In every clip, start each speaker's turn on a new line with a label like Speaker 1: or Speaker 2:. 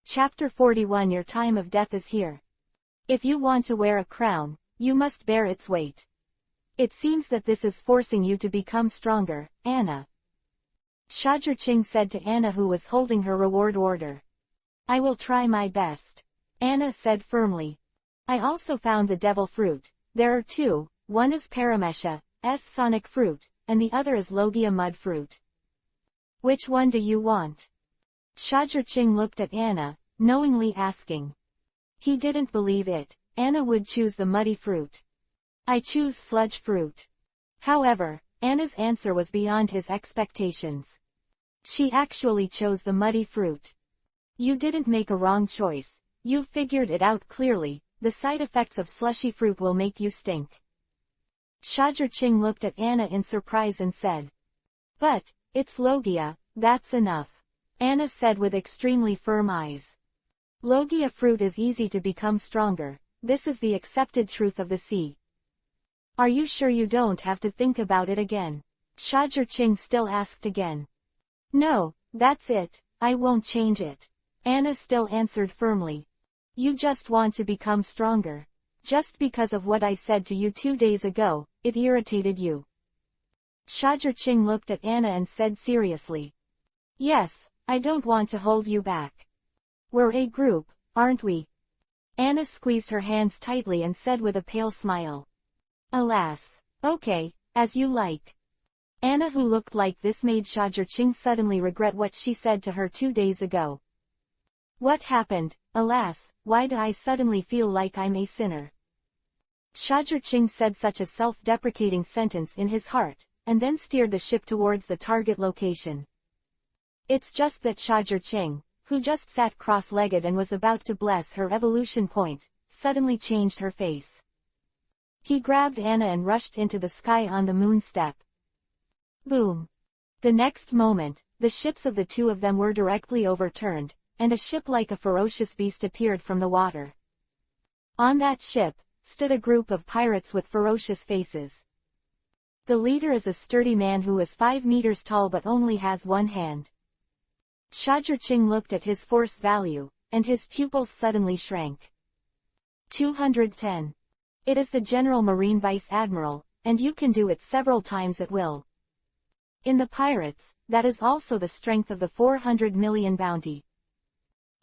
Speaker 1: Chapter 41 Your time of death is here. If you want to wear a crown, you must bear its weight. It seems that this is forcing you to become stronger, Anna. Shajur-Ching said to Anna, who was holding her reward order. I will try my best. Anna said firmly. I also found the devil fruit. There are two, one is Paramesha's sonic fruit, and the other is Logia mud fruit. Which one do you want? Shajur-Ching looked at Anna, knowingly asking. He didn't believe it. Anna would choose the muddy fruit. I choose sludge fruit. However, Anna's answer was beyond his expectations. She actually chose the muddy fruit. You didn't make a wrong choice. You figured it out clearly. The side effects of slushy fruit will make you stink. Shajur-Ching looked at Anna in surprise and said. But, it's Logia, that's enough. Anna said with extremely firm eyes. Logia fruit is easy to become stronger. This is the accepted truth of the sea. Are you sure you don't have to think about it again? Shajur-Ching still asked again. No, that's it, I won't change it. Anna still answered firmly. You just want to become stronger. Just because of what I said to you 2 days ago, it irritated you. Shajur-Ching looked at Anna and said seriously. Yes, I don't want to hold you back. We're a group, aren't we? Anna squeezed her hands tightly and said with a pale smile. Alas. Okay, as you like. Anna, who looked like this, made Shajur-Ching suddenly regret what she said to her 2 days ago. What happened? Alas, why do I suddenly feel like I'm a sinner? Shajur-Ching said such a self-deprecating sentence in his heart, and then steered the ship towards the target location. It's just that Shajur-Ching, who just sat cross-legged and was about to bless her evolution point, suddenly changed her face. He grabbed Anna and rushed into the sky on the moon step. Boom! The next moment, the ships of the two of them were directly overturned, and a ship like a ferocious beast appeared from the water. On that ship, stood a group of pirates with ferocious faces. The leader is a sturdy man who is 5 meters tall but only has one hand. Shajur-Ching looked at his force value, and his pupils suddenly shrank. 210. It is the General Marine Vice Admiral, and you can do it several times at will. In the pirates, that is also the strength of the 400 million bounty.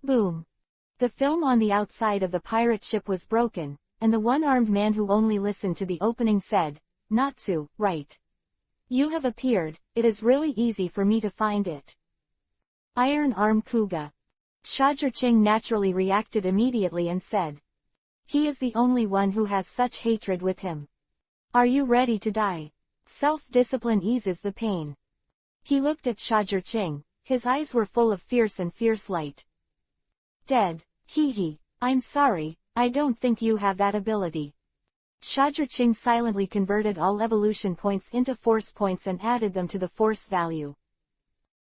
Speaker 1: Boom! The film on the outside of the pirate ship was broken, and the one-armed man who only listened to the opening said, Natsu, right. You have appeared, it is really easy for me to find it. Iron Arm Kuga. Shajur-Ching naturally reacted immediately and said. He is the only one who has such hatred with him. Are you ready to die? Self-discipline eases the pain. He looked at Shajur-Ching, his eyes were full of fierce light. Dead, hee. I'm sorry, I don't think you have that ability. Shajur-Ching silently converted all evolution points into force points and added them to the force value.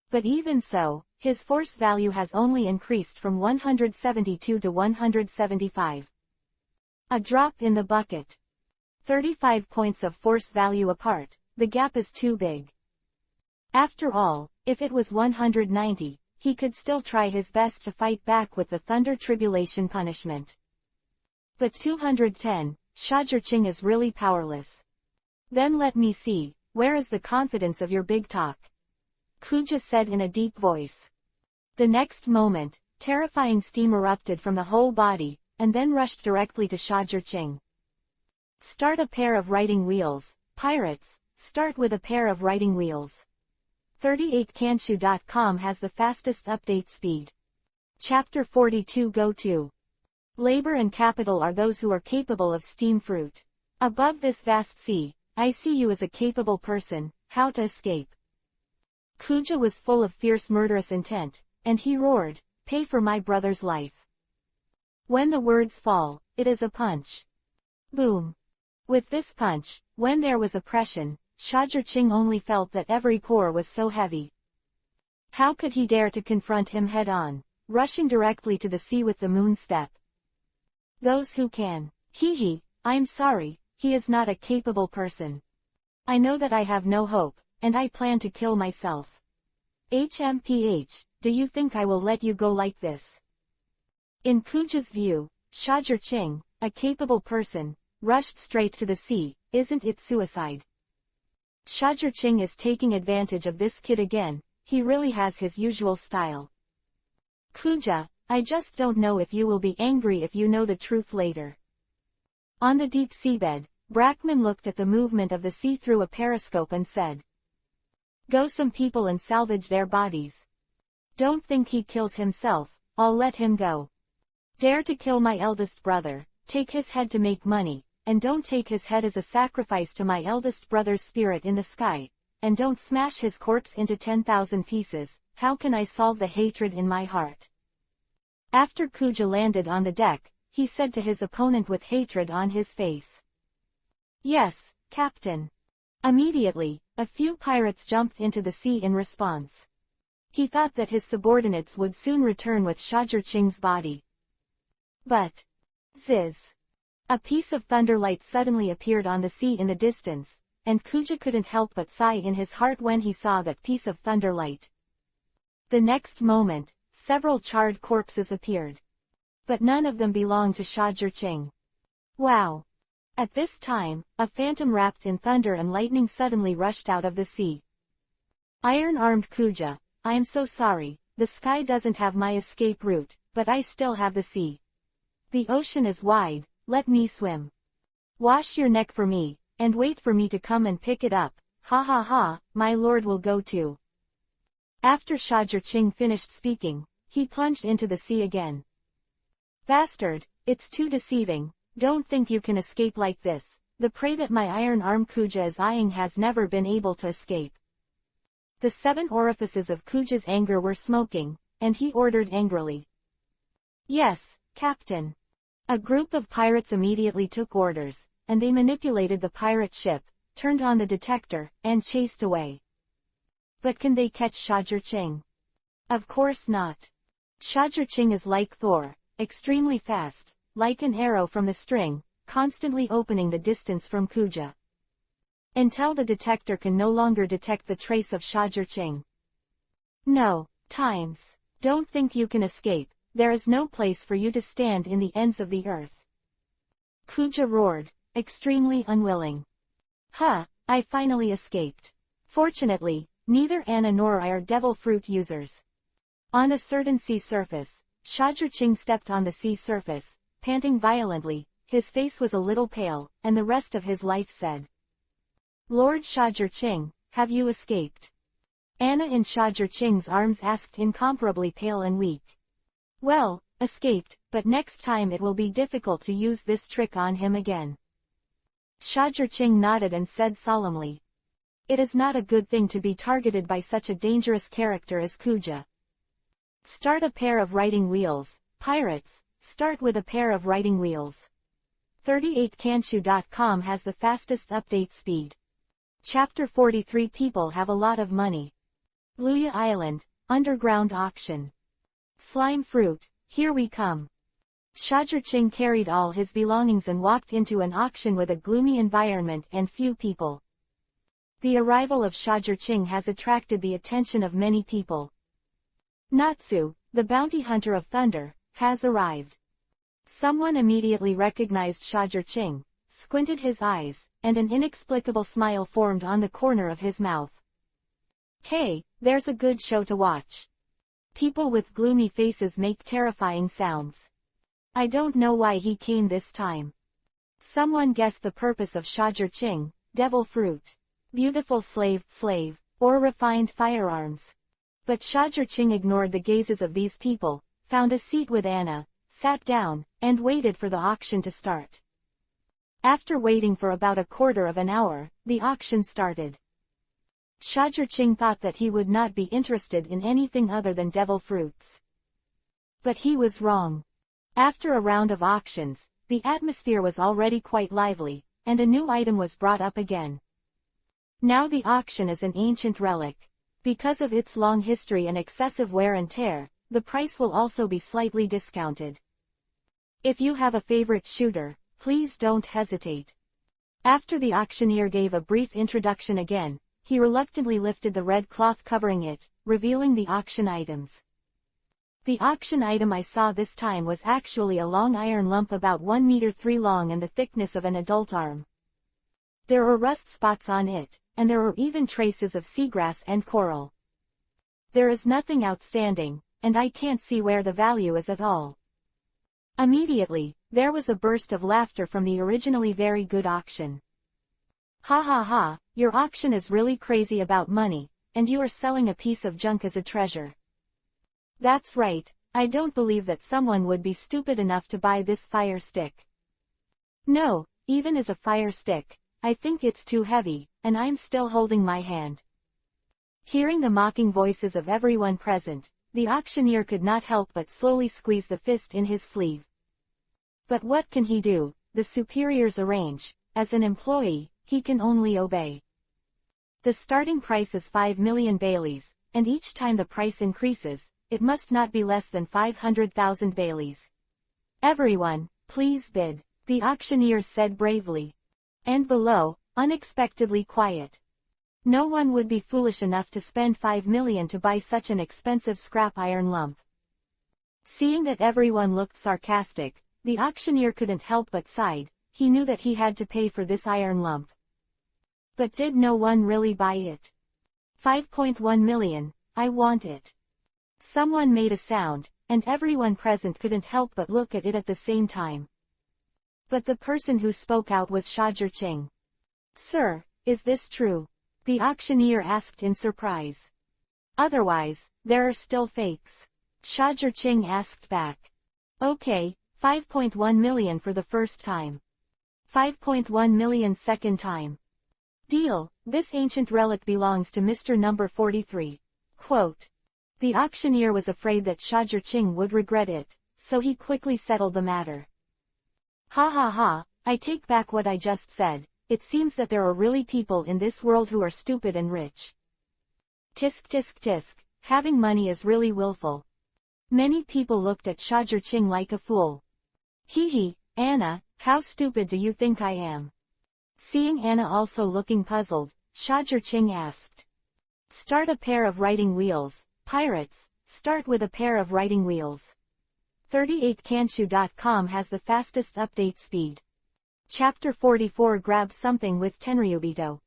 Speaker 1: But even so, his force value has only increased from 172 to 175. A drop in the bucket. 35 points of force value apart, the gap is too big. After all, if it was 190, he could still try his best to fight back with the Thunder Tribulation punishment. But 210, Shajur-Ching is really powerless. Then let me see, where is the confidence of your big talk? Kuja said in a deep voice. The next moment, terrifying steam erupted from the whole body, and then rushed directly to Shajur-Ching. Start a pair of writing wheels, pirates, start with a pair of writing wheels. 38kanshu.com has the fastest update speed. Chapter 42 Go to. Labor and capital are those who are capable of steam fruit. Above this vast sea, I see you as a capable person, how to escape. Kuja was full of fierce murderous intent, and he roared, pay for my brother's life. When the words fall, it is a punch. Boom. With this punch, when there was oppression, Shajur-Ching only felt that every pore was so heavy. How could he dare to confront him head-on, rushing directly to the sea with the moon step? Those who can. Hee, I'm sorry, he is not a capable person. I know that I have no hope, and I plan to kill myself. HMPH, do you think I will let you go like this? In Kuja's view, Shajur-Ching, a capable person, rushed straight to the sea. Isn't it suicide? Shajur-Ching is taking advantage of this kid again. He really has his usual style. Kuja, I just don't know if you will be angry if you know the truth later. On the deep seabed, Brackman looked at the movement of the sea through a periscope and said, "Go some people and salvage their bodies. Don't think he kills himself, I'll let him go. Dare to kill my eldest brother, take his head to make money, and don't take his head as a sacrifice to my eldest brother's spirit in the sky, and don't smash his corpse into 10,000 pieces, how can I solve the hatred in my heart?" After Kuja landed on the deck, he said to his opponent with hatred on his face, "Yes, Captain." Immediately, a few pirates jumped into the sea in response. He thought that his subordinates would soon return with Shajur-Ching's body. But, ziz! A piece of thunderlight suddenly appeared on the sea in the distance, and Kuja couldn't help but sigh in his heart when he saw that piece of thunderlight. The next moment, several charred corpses appeared. But none of them belonged to Shajur-Ching. Wow! At this time, a phantom wrapped in thunder and lightning suddenly rushed out of the sea. Iron-armed Kuja, I am so sorry, the sky doesn't have my escape route, but I still have the sea. The ocean is wide, let me swim. Wash your neck for me, and wait for me to come and pick it up, ha ha ha, my lord will go too. After Shajur-Ching finished speaking, he plunged into the sea again. Bastard, it's too deceiving, don't think you can escape like this, the prey that my iron-armed Kuja is eyeing has never been able to escape. The 7 orifices of Kuja's anger were smoking, and he ordered angrily. Yes, Captain. A group of pirates immediately took orders, and they manipulated the pirate ship, turned on the detector, and chased away. But can they catch Shajur-Ching? Of course not. Shajur-Ching is like Thor, extremely fast, like an arrow from the string, constantly opening the distance from Kuja. Until the detector can no longer detect the trace of Shajur-Ching. No, Times. Don't think you can escape, there is no place for you to stand in the ends of the earth. Kuja roared, extremely unwilling. Huh, I finally escaped. Fortunately, neither Anna nor I are devil fruit users. On a certain sea surface, Shajur-Ching stepped on the sea surface, panting violently, his face was a little pale, and the rest of his life said, "Lord Shajur-Ching, have you escaped?" Anna in Shajur-Ching's arms asked, incomparably pale and weak. "Well, escaped, but next time it will be difficult to use this trick on him again." Shajur-Ching nodded and said solemnly, "It is not a good thing to be targeted by such a dangerous character as Kuja. Start a pair of writing wheels, pirates, start with a pair of writing wheels. 38kanshu.com has the fastest update speed. Chapter 43 People have a lot of money. Luya Island, underground auction. Slime fruit, here we come. Shajur-Ching carried all his belongings and walked into an auction with a gloomy environment and few people. The arrival of Shajur-Ching has attracted the attention of many people. Natsu, the bounty hunter of thunder, has arrived. Someone immediately recognized Shajur-Ching, squinted his eyes, and an inexplicable smile formed on the corner of his mouth. Hey, there's a good show to watch. People with gloomy faces make terrifying sounds. I don't know why he came this time. Someone guessed the purpose of Shajur-Ching, devil fruit, beautiful slave, or refined firearms. But Shajur-Ching ignored the gazes of these people, found a seat with Anna, sat down, and waited for the auction to start. After waiting for about a quarter of an hour, the auction started. Shajur-Ching thought that he would not be interested in anything other than devil fruits. But he was wrong. After a round of auctions, the atmosphere was already quite lively, and a new item was brought up again. Now the auction is an ancient relic. Because of its long history and excessive wear and tear, the price will also be slightly discounted. If you have a favorite shooter, please don't hesitate. After the auctioneer gave a brief introduction again, he reluctantly lifted the red cloth covering it, revealing the auction items. The auction item I saw this time was actually a long iron lump about 1 meter 3 long and the thickness of an adult arm. There were rust spots on it, and there were even traces of seagrass and coral. There is nothing outstanding, and I can't see where the value is at all. Immediately, there was a burst of laughter from the originally very good auction. Ha ha ha, your auction is really crazy about money, and you are selling a piece of junk as a treasure. That's right, I don't believe that someone would be stupid enough to buy this fire stick. No, even as a fire stick, I think it's too heavy, and I'm still holding my hand. Hearing the mocking voices of everyone present, the auctioneer could not help but slowly squeeze the fist in his sleeve. But what can he do? The superiors arrange. As an employee, he can only obey. The starting price is 5 million Baileys, and each time the price increases, it must not be less than 500,000 Baileys. Everyone, please bid, the auctioneer said bravely. And below, unexpectedly quiet. No one would be foolish enough to spend 5 million to buy such an expensive scrap iron lump. Seeing that everyone looked sarcastic, the auctioneer couldn't help but sighed. He knew that he had to pay for this iron lump. But did no one really buy it? 5.1 million, I want it. Someone made a sound, and everyone present couldn't help but look at it at the same time. But the person who spoke out was Shajir. Sir, is this true? The auctioneer asked in surprise. Otherwise, there are still fakes. Shajir asked back. Okay, 5.1 million for the first time. 5.1 million second time. Deal, this ancient relic belongs to Mr. Number 43. Quote. The auctioneer was afraid that Shajir would regret it, so he quickly settled the matter. Ha ha ha, I take back what I just said, it seems that there are really people in this world who are stupid and rich. Tisk tisk tisk, having money is really willful. Many people looked at Shajir like a fool. Hee hee, Anna, how stupid do you think I am? Seeing Anna also looking puzzled, Shajir asked. Start a pair of writing wheels, pirates, start with a pair of writing wheels. 38kanshu.com has the fastest update speed. Chapter 44 Grab something with Tenryubito.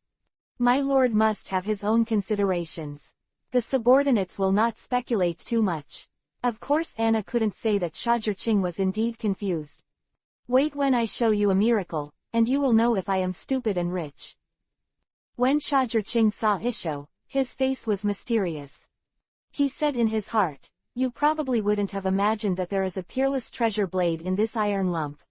Speaker 1: My lord must have his own considerations. The subordinates will not speculate too much. Of course Anna couldn't say that Shajir was indeed confused. Wait when I show you a miracle, and you will know if I am stupid and rich. When Shajir saw Isho, his face was mysterious. He said in his heart, you probably wouldn't have imagined that there is a peerless treasure blade in this iron lump.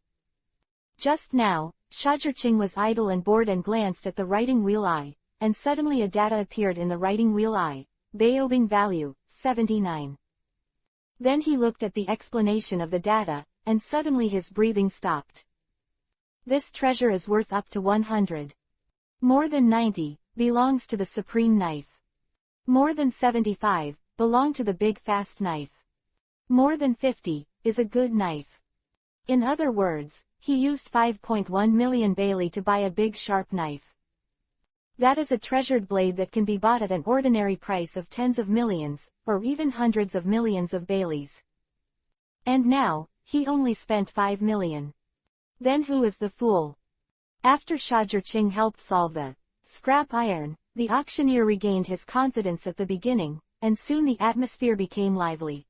Speaker 1: Just now, Shajir was idle and bored and glanced at the writing wheel eye, and suddenly a data appeared in the writing wheel eye, Beobing value, 79. Then he looked at the explanation of the data, and suddenly his breathing stopped. This treasure is worth up to 100. More than 90, belongs to the supreme knife. More than 75, belong to the big fast knife. More than 50, is a good knife. In other words, he used 5.1 million Bailey to buy a big sharp knife. That is a treasured blade that can be bought at an ordinary price of tens of millions, or even hundreds of millions of Baileys. And now, he only spent 5 million. Then who is the fool? After Shajir helped solve the scrap iron, the auctioneer regained his confidence at the beginning, and soon the atmosphere became lively.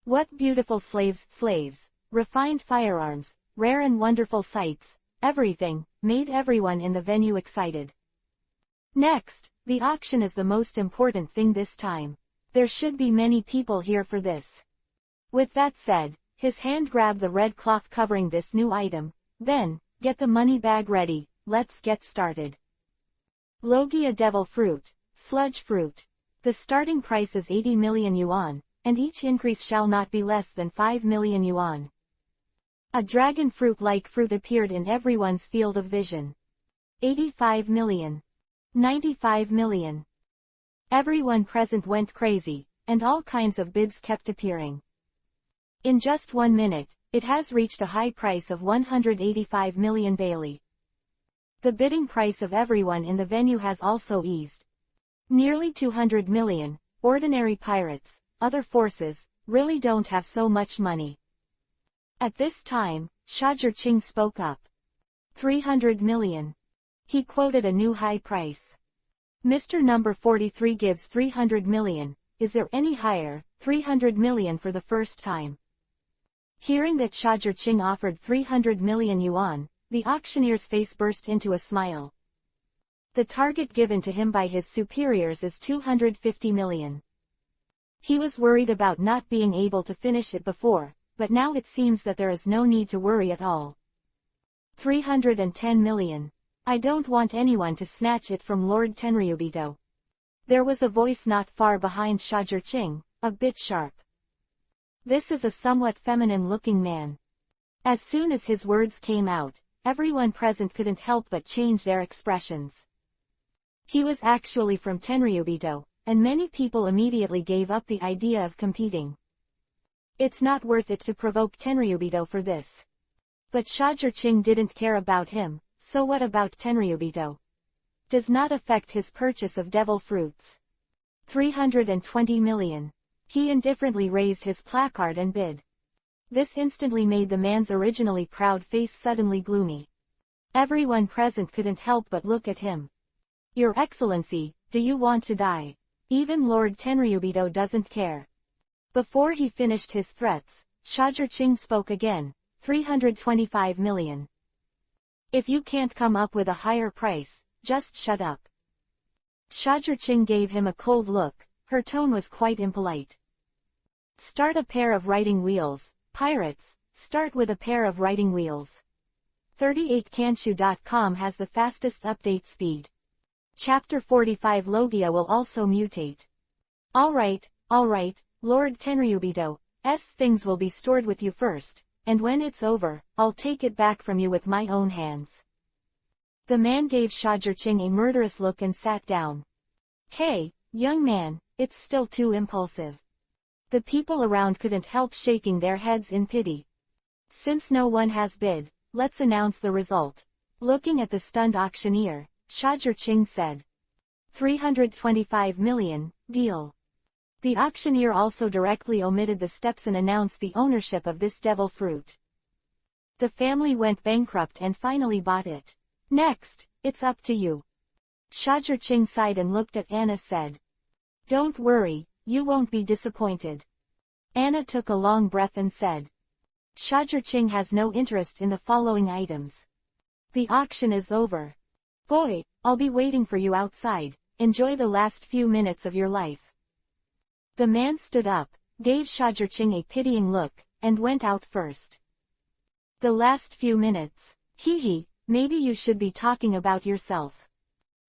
Speaker 1: What beautiful slaves, refined firearms, rare and wonderful sights, everything, made everyone in the venue excited. Next, the auction is the most important thing this time. There should be many people here for this. With that said, his hand grabbed the red cloth covering this new item, then, get the money bag ready, let's get started. Logia devil fruit, sludge fruit. The starting price is 80 million yuan, and each increase shall not be less than 5 million yuan. A dragon fruit-like fruit appeared in everyone's field of vision. 85 million. 95 million. Everyone present went crazy, and all kinds of bids kept appearing. In just 1 minute, it has reached a high price of 185 million Bailey. The bidding price of everyone in the venue has also eased. Nearly 200 million, ordinary pirates, other forces, really don't have so much money. At this time, Shajur spoke up. 300 million. He quoted a new high price. Mr. Number 43 gives 300 million, is there any higher? 300 million for the first time. Hearing that Shajur offered 300 million yuan, the auctioneer's face burst into a smile. The target given to him by his superiors is 250 million. He was worried about not being able to finish it before, but now it seems that there is no need to worry at all. 310 million. I don't want anyone to snatch it from Lord Tenryubito. There was a voice not far behind Shajur, a bit sharp. This is a somewhat feminine-looking man. As soon as his words came out, everyone present couldn't help but change their expressions. He was actually from Tenryubito, and many people immediately gave up the idea of competing. It's not worth it to provoke Tenryubito for this. But Shajur didn't care about him, so what about Tenryubito? Does not affect his purchase of devil fruits. 320 million. He indifferently raised his placard and bid. This instantly made the man's originally proud face suddenly gloomy. Everyone present couldn't help but look at him. Your Excellency, do you want to die? Even Lord Tenryubito doesn't care. Before he finished his threats, Shajur spoke again. 325 million. If you can't come up with a higher price, just shut up. Shajur gave him a cold look, her tone was quite impolite. Start a pair of writing wheels, pirates, start with a pair of writing wheels. 38kanshu.com has the fastest update speed. Chapter 45 Logia will also mutate. Alright, Lord Tenryubito's things will be stored with you first. And when it's over, I'll take it back from you with my own hands. The man gave Shajur a murderous look and sat down. Hey, young man, it's still too impulsive. The people around couldn't help shaking their heads in pity. Since no one has bid, let's announce the result. Looking at the stunned auctioneer, Shajur said. 325 million, deal. The auctioneer also directly omitted the steps and announced the ownership of this devil fruit. The family went bankrupt and finally bought it. Next, it's up to you. Shajur sighed and looked at Anna said. Don't worry, you won't be disappointed. Anna took a long breath and said. Shajur has no interest in the following items. The auction is over. Boy, I'll be waiting for you outside, enjoy the last few minutes of your life. The man stood up, gave Shajur a pitying look, and went out first. The last few minutes. Maybe you should be talking about yourself.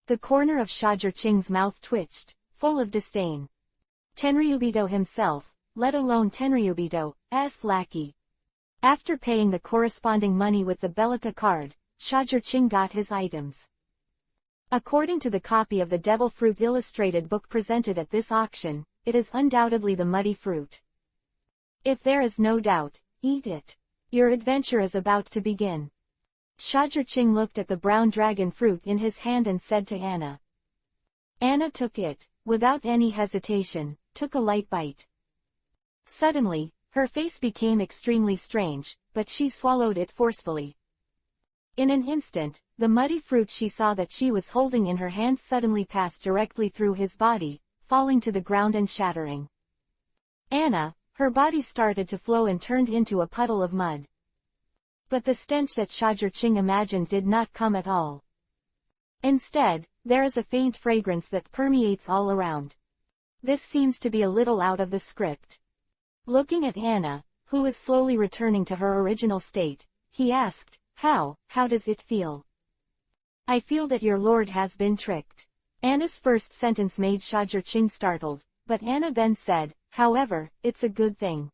Speaker 1: The corner of Shajur mouth twitched, full of disdain. Tenryubito himself, let alone Tenryubito's lackey. After paying the corresponding money with the Bellica card, Shajur got his items. According to the copy of the Devil Fruit Illustrated book presented at this auction, it is undoubtedly the muddy fruit. If there is no doubt, eat it. Your adventure is about to begin. Shajur looked at the brown dragon fruit in his hand and said to Anna. Anna took it, without any hesitation, took a light bite. Suddenly, her face became extremely strange, but she swallowed it forcefully. In an instant, the muddy fruit she saw that she was holding in her hand suddenly passed directly through his body, falling to the ground and shattering. Anna, her body started to flow and turned into a puddle of mud. But the stench that Shajur imagined did not come at all. Instead, there is a faint fragrance that permeates all around. This seems to be a little out of the script. Looking at Anna, who was slowly returning to her original state, he asked, how does it feel? I feel that your lord has been tricked. Anna's first sentence made Shajur startled, but Anna then said, however, it's a good thing.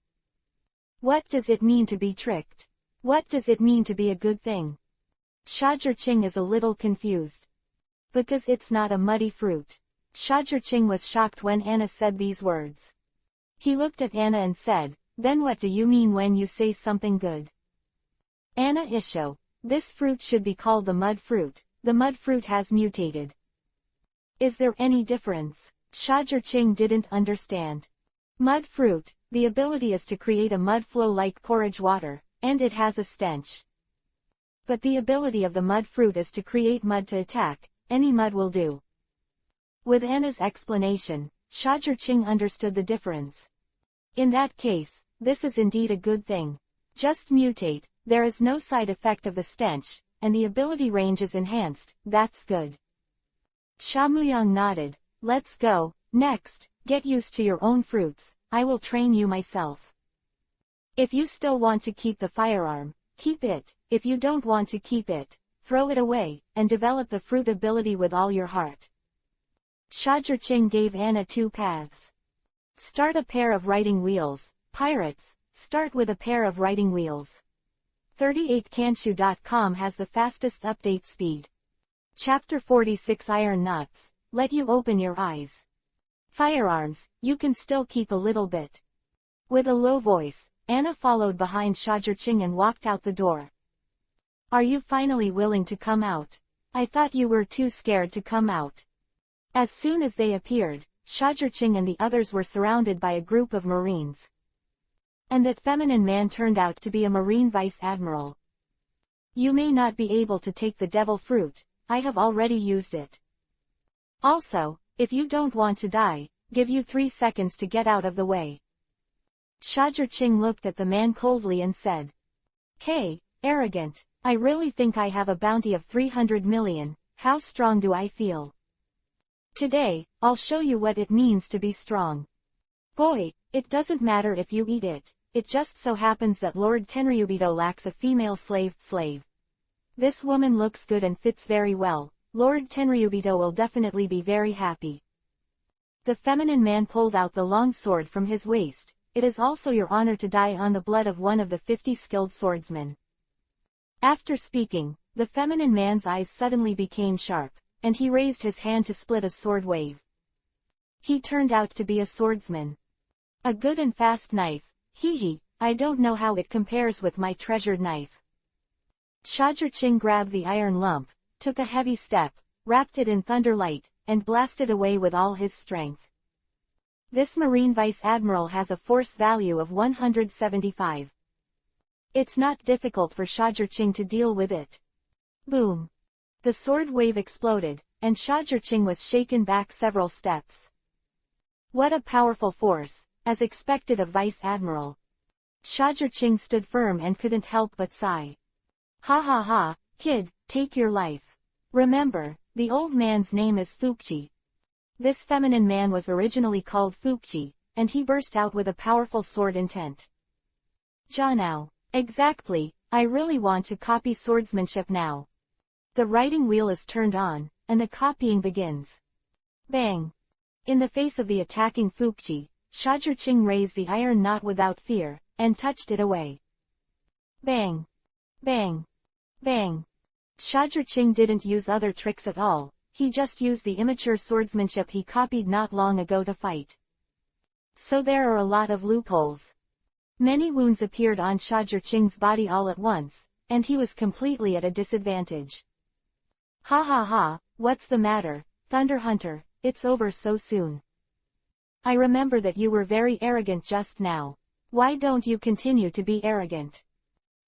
Speaker 1: What does it mean to be tricked? What does it mean to be a good thing? Shajur is a little confused. Because it's not a muddy fruit. Shajur was shocked when Anna said these words. He looked at Anna and said, then what do you mean when you say something good? Anna Isho, this fruit should be called the mud fruit. The mud fruit has mutated. Is there any difference? Shajur didn't understand. Mud fruit, the ability is to create a mud flow like porridge water, and it has a stench. But the ability of the mud fruit is to create mud to attack, any mud will do. With Anna's explanation, Shajur understood the difference. In that case, this is indeed a good thing. Just mutate, there is no side effect of the stench, and the ability range is enhanced, that's good. Shamuyang nodded. Let's go. Next, get used to your own fruits, I will train you myself. If you still want to keep the firearm, keep it. If you don't want to keep it, throw it away, and develop the fruit ability with all your heart. Shajur gave Anna 2 paths. Start a pair of writing wheels. Pirates, start with a pair of writing wheels. 38kanshu.com has the fastest update speed. Chapter 46 Iron Nuts, let you open your eyes. Firearms, you can still keep a little bit. With a low voice, Anna followed behind Shajur and walked out the door. Are you finally willing to come out? I thought you were too scared to come out. As soon as they appeared, Shajur and the others were surrounded by a group of Marines. And that feminine man turned out to be a Marine Vice Admiral. You may not be able to take the devil fruit, I have already used it. Also, if you don't want to die, give you 3 seconds to get out of the way. Shajur looked at the man coldly and said. Hey, arrogant, I really think I have a bounty of 300 million, how strong do I feel? Today, I'll show you what it means to be strong. Boy, it doesn't matter if you eat it, it just so happens that Lord Tenryubito lacks a female slave. This woman looks good and fits very well, Lord Tenryubito will definitely be very happy. The feminine man pulled out the long sword from his waist. It is also your honor to die on the blood of one of the 50 skilled swordsmen. After speaking, the feminine man's eyes suddenly became sharp, and he raised his hand to split a sword wave. He turned out to be a swordsman. A good and fast knife, hee, I don't know how it compares with my treasured knife. Shajur grabbed the iron lump, took a heavy step, wrapped it in thunderlight, and blasted away with all his strength. This Marine Vice Admiral has a force value of 175. It's not difficult for Shajur to deal with it. Boom! The sword wave exploded, and Shajur was shaken back several steps. What a powerful force, as expected of Vice Admiral. Shajur stood firm and couldn't help but sigh. Ha ha ha, kid, take your life. Remember, the old man's name is Fukji. This feminine man was originally called Fukji, and he burst out with a powerful sword intent. Now. Exactly, I really want to copy swordsmanship now. The writing wheel is turned on, and the copying begins. Bang! In the face of the attacking Fukji, Shajur raised the iron knot without fear, and touched it away. Bang! Bang! Bang! Shajur didn't use other tricks at all, he just used the immature swordsmanship he copied not long ago to fight. So there are a lot of loopholes. Many wounds appeared on Shajur body all at once, and he was completely at a disadvantage. Ha ha ha, what's the matter, Thunder Hunter, it's over so soon. I remember that you were very arrogant just now. Why don't you continue to be arrogant?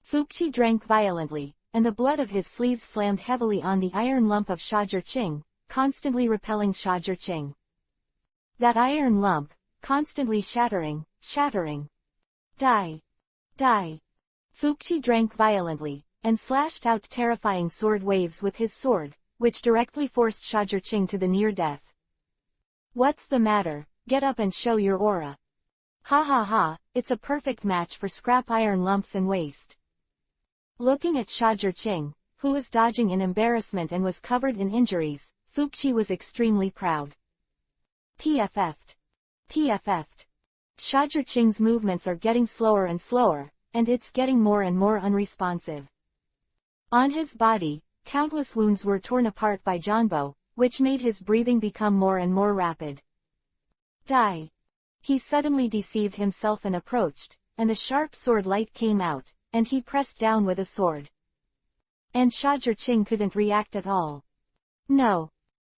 Speaker 1: Fukji drank violently, and the blood of his sleeves slammed heavily on the iron lump of Shajur constantly repelling Shajur That iron lump, constantly shattering. Die! Die! Fukji drank violently, and slashed out terrifying sword waves with his sword, which directly forced Shajur to the near death. What's the matter, get up and show your aura. Ha ha ha, it's a perfect match for scrap iron lumps and waste. Looking at Shajur who was dodging in embarrassment and was covered in injuries, Fukji was extremely proud. PFF'd. Shajur movements are getting slower and slower, and it's getting more and more unresponsive. On his body, countless wounds were torn apart by Janbo, which made his breathing become more and more rapid. Die! He suddenly deceived himself and approached, and the sharp sword light came out, and he pressed down with a sword. And Shajur couldn't react at all. No.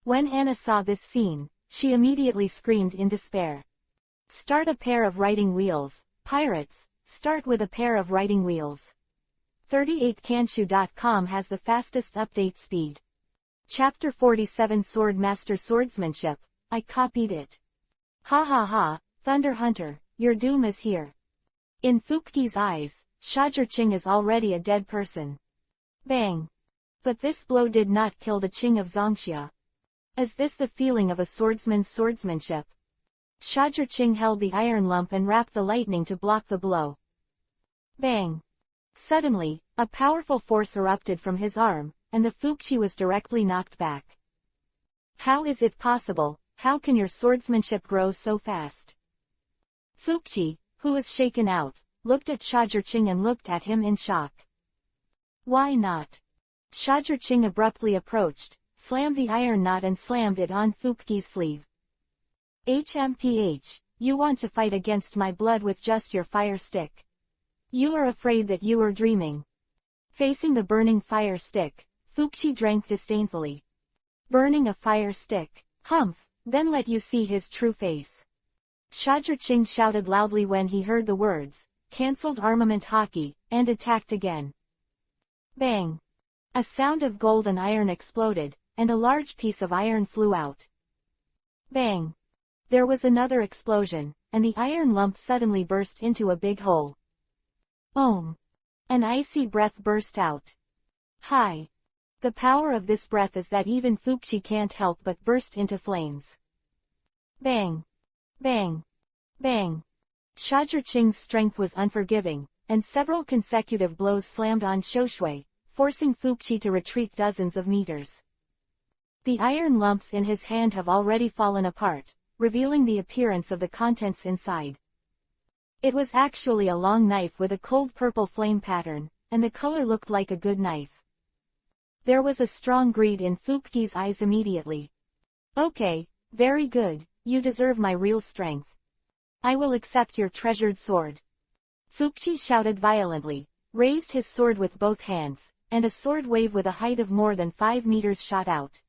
Speaker 1: When Anna saw this scene, she immediately screamed in despair. Start a pair of writing wheels. Pirates, start with a pair of writing wheels. 38kanshu.com has the fastest update speed. Chapter 47 Sword Master Swordsmanship. I copied it. Ha ha ha, Thunder Hunter, your doom is here. In Fuki's eyes, Shajur-Ching is already a dead person. Bang. But this blow did not kill the Ching of Zongxia. Is this the feeling of a swordsman's swordsmanship? Shajur-Ching held the iron lump and rapped the lightning to block the blow. Bang. Suddenly, a powerful force erupted from his arm, and the Fuqi was directly knocked back. How is it possible? How can your swordsmanship grow so fast? Fuqi, who was shaken out, looked at Shajur-Ching and looked at him in shock. Why not? Shajur-Ching abruptly approached, slammed the iron knot and slammed it on Fuqi's sleeve. HMPH, you want to fight against my blood with just your fire stick. You are afraid that you are dreaming. Facing the burning fire stick, Fuqi drank disdainfully. Burning a fire stick, humph, then let you see his true face. Shajur-Ching shouted loudly when he heard the words, cancelled armament hockey, and attacked again. Bang. A sound of gold and iron exploded, and a large piece of iron flew out. Bang. There was another explosion, and the iron lump suddenly burst into a big hole. Om. An icy breath burst out. Hi. The power of this breath is that even Fuqi can't help but burst into flames. Bang. Bang. Bang. Shajur-Ching's strength was unforgiving, and several consecutive blows slammed on Shoshui, forcing Fuqi to retreat dozens of meters. The iron lumps in his hand have already fallen apart, revealing the appearance of the contents inside. It was actually a long knife with a cold purple flame pattern, and the color looked like a good knife. There was a strong greed in Fuqi's eyes immediately. Okay, very good, you deserve my real strength. I will accept your treasured sword. Fuqi shouted violently, raised his sword with both hands, and a sword wave with a height of more than 5 meters shot out.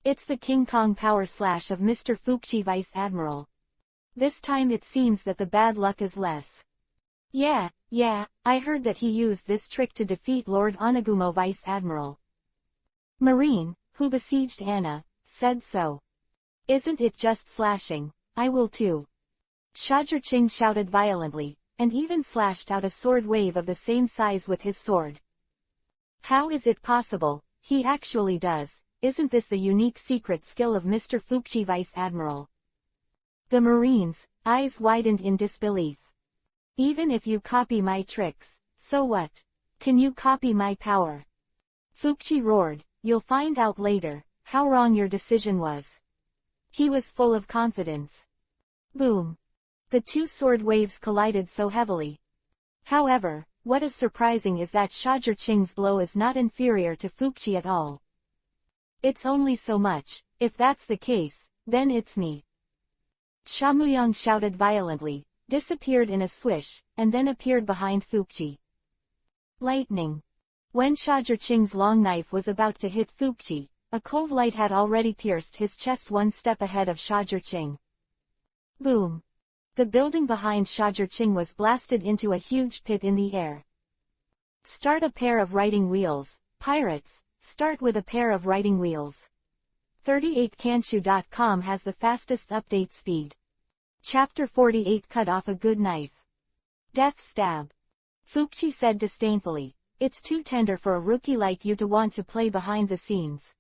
Speaker 1: It's the King Kong power slash of Mr. Fuqi Vice Admiral. This time it seems that the bad luck is less. Yeah, I heard that he used this trick to defeat Lord Onagumo Vice Admiral. Marine, who besieged Anna, said so. Isn't it just slashing? I will too. Shajur-Ching shouted violently, and even slashed out a sword wave of the same size with his sword. How is it possible? He actually does. Isn't this the unique secret skill of Mr. Fuqi Vice Admiral? The Marine's eyes widened in disbelief. Even if you copy my tricks, so what? Can you copy my power? Fuqi roared, you'll find out later, how wrong your decision was. He was full of confidence. Boom. The two sword waves collided so heavily. However, what is surprising is that Shajur-Ching's blow is not inferior to Fuqi at all. It's only so much. If that's the case, then it's me. Shamuyang shouted violently, disappeared in a swish, and then appeared behind Fuqi. Lightning. When Shajur-Ching's long knife was about to hit Fuqi, a cold light had already pierced his chest one step ahead of Shajur-Ching. Boom. The building behind Shajur-Ching was blasted into a huge pit in the air. Start a pair of writing wheels. Pirates, start with a pair of writing wheels. 38kanshu.com has the fastest update speed. Chapter 48 Cut off a good knife. Death stab. Fuqi said disdainfully, it's too tender for a rookie like you to want to play behind the scenes.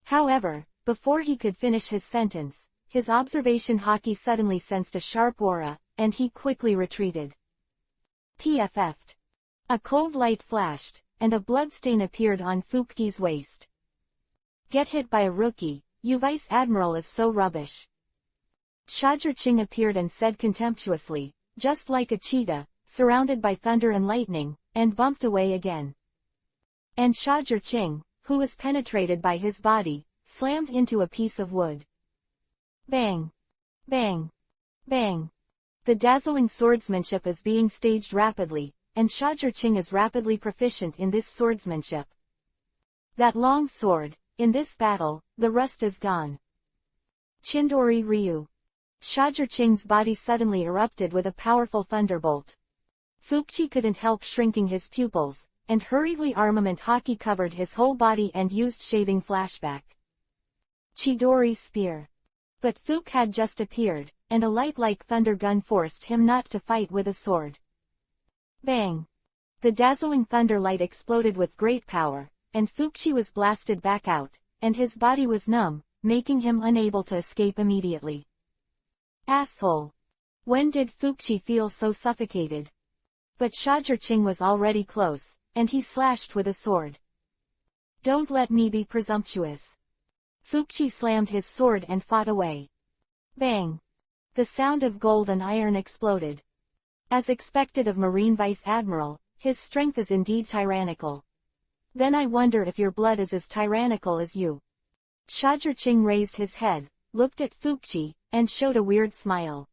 Speaker 1: However, before he could finish his sentence, his observation hockey suddenly sensed a sharp aura, and he quickly retreated. PFF'd. A cold light flashed, and a bloodstain appeared on Fuqi's waist. Get hit by a rookie, you Vice Admiral is so rubbish. Shajur-Ching appeared and said contemptuously, just like a cheetah, surrounded by thunder and lightning, and bumped away again. And Shajur-Ching, who was penetrated by his body, slammed into a piece of wood. Bang! Bang! Bang! The dazzling swordsmanship is being staged rapidly, and Shajur-Ching is rapidly proficient in this swordsmanship. That long sword, in this battle, the rust is gone. Chindori Ryu. Shajirqing's body suddenly erupted with a powerful thunderbolt. Fuqi couldn't help shrinking his pupils, and hurriedly armament haki covered his whole body and used shaving flashback. Chidori's spear. But Fuq had just appeared, and a light like thunder gun forced him not to fight with a sword. Bang! The dazzling thunder light exploded with great power, and Fuqi was blasted back out, and his body was numb, making him unable to escape immediately. Asshole! When did Fuqi feel so suffocated? But Shajirqing was already close, and he slashed with a sword. Don't let me be presumptuous. Fuqi slammed his sword and fought away. Bang! The sound of gold and iron exploded. As expected of Marine Vice Admiral, his strength is indeed tyrannical. Then I wonder if your blood is as tyrannical as you. Shajirqing raised his head, looked at Fuqi, and showed a weird smile.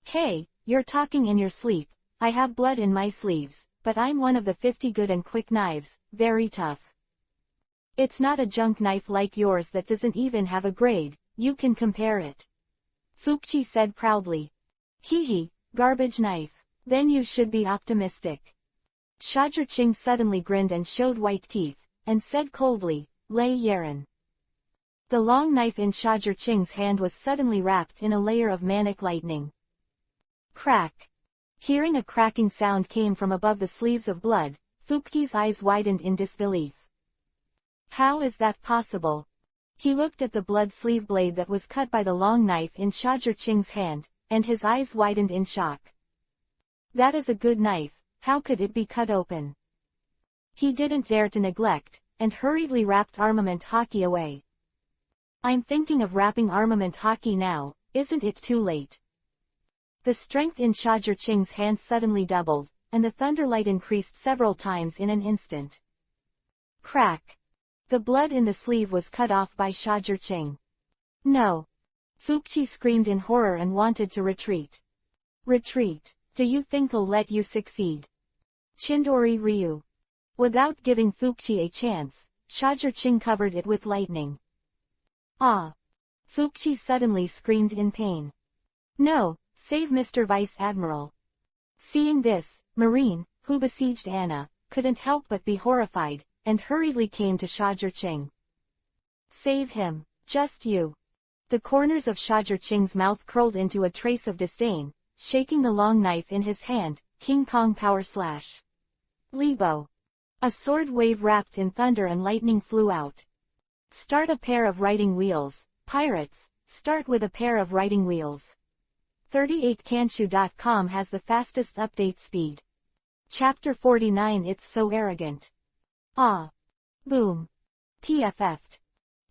Speaker 1: Hey, you're talking in your sleep. I have blood in my sleeves, but I'm one of the 50 good and quick knives, very tough. It's not a junk knife like yours that doesn't even have a grade, you can compare it. Fuqi said proudly. Hee, garbage knife. Then you should be optimistic. Shajirqing suddenly grinned and showed white teeth, and said coldly, Lei Yaren. The long knife in Shajirqing's hand was suddenly wrapped in a layer of manic lightning. Crack! Hearing a cracking sound came from above the sleeves of blood, Fuqi's eyes widened in disbelief. How is that possible? He looked at the blood sleeve blade that was cut by the long knife in Shajirqing's hand, and his eyes widened in shock. That is a good knife, how could it be cut open? He didn't dare to neglect, and hurriedly wrapped armament haki away. I'm thinking of wrapping armament haki now, isn't it too late? The strength in Shajirqing's hand suddenly doubled, and the thunderlight increased several times in an instant. Crack! The blood in the sleeve was cut off by Shajirqing. No! Fuqi screamed in horror and wanted to retreat. Retreat? Do you think I'll let you succeed? Chindori Ryu. Without giving Fuqi a chance, Shajirqing covered it with lightning. Ah! Fuqi suddenly screamed in pain. No, save Mr. Vice Admiral. Seeing this, Marine, who besieged Anna, couldn't help but be horrified, and hurriedly came to Shajirqing. Save him, just you. The corners of Shajirqing's mouth curled into a trace of disdain, shaking the long knife in his hand, King Kong power slash. Libo. A sword wave wrapped in thunder and lightning flew out. Start a pair of riding wheels, pirates, start with a pair of riding wheels. 38kanshu.com has the fastest update speed. Chapter 49 It's so arrogant. Ah. Boom. PFF'd.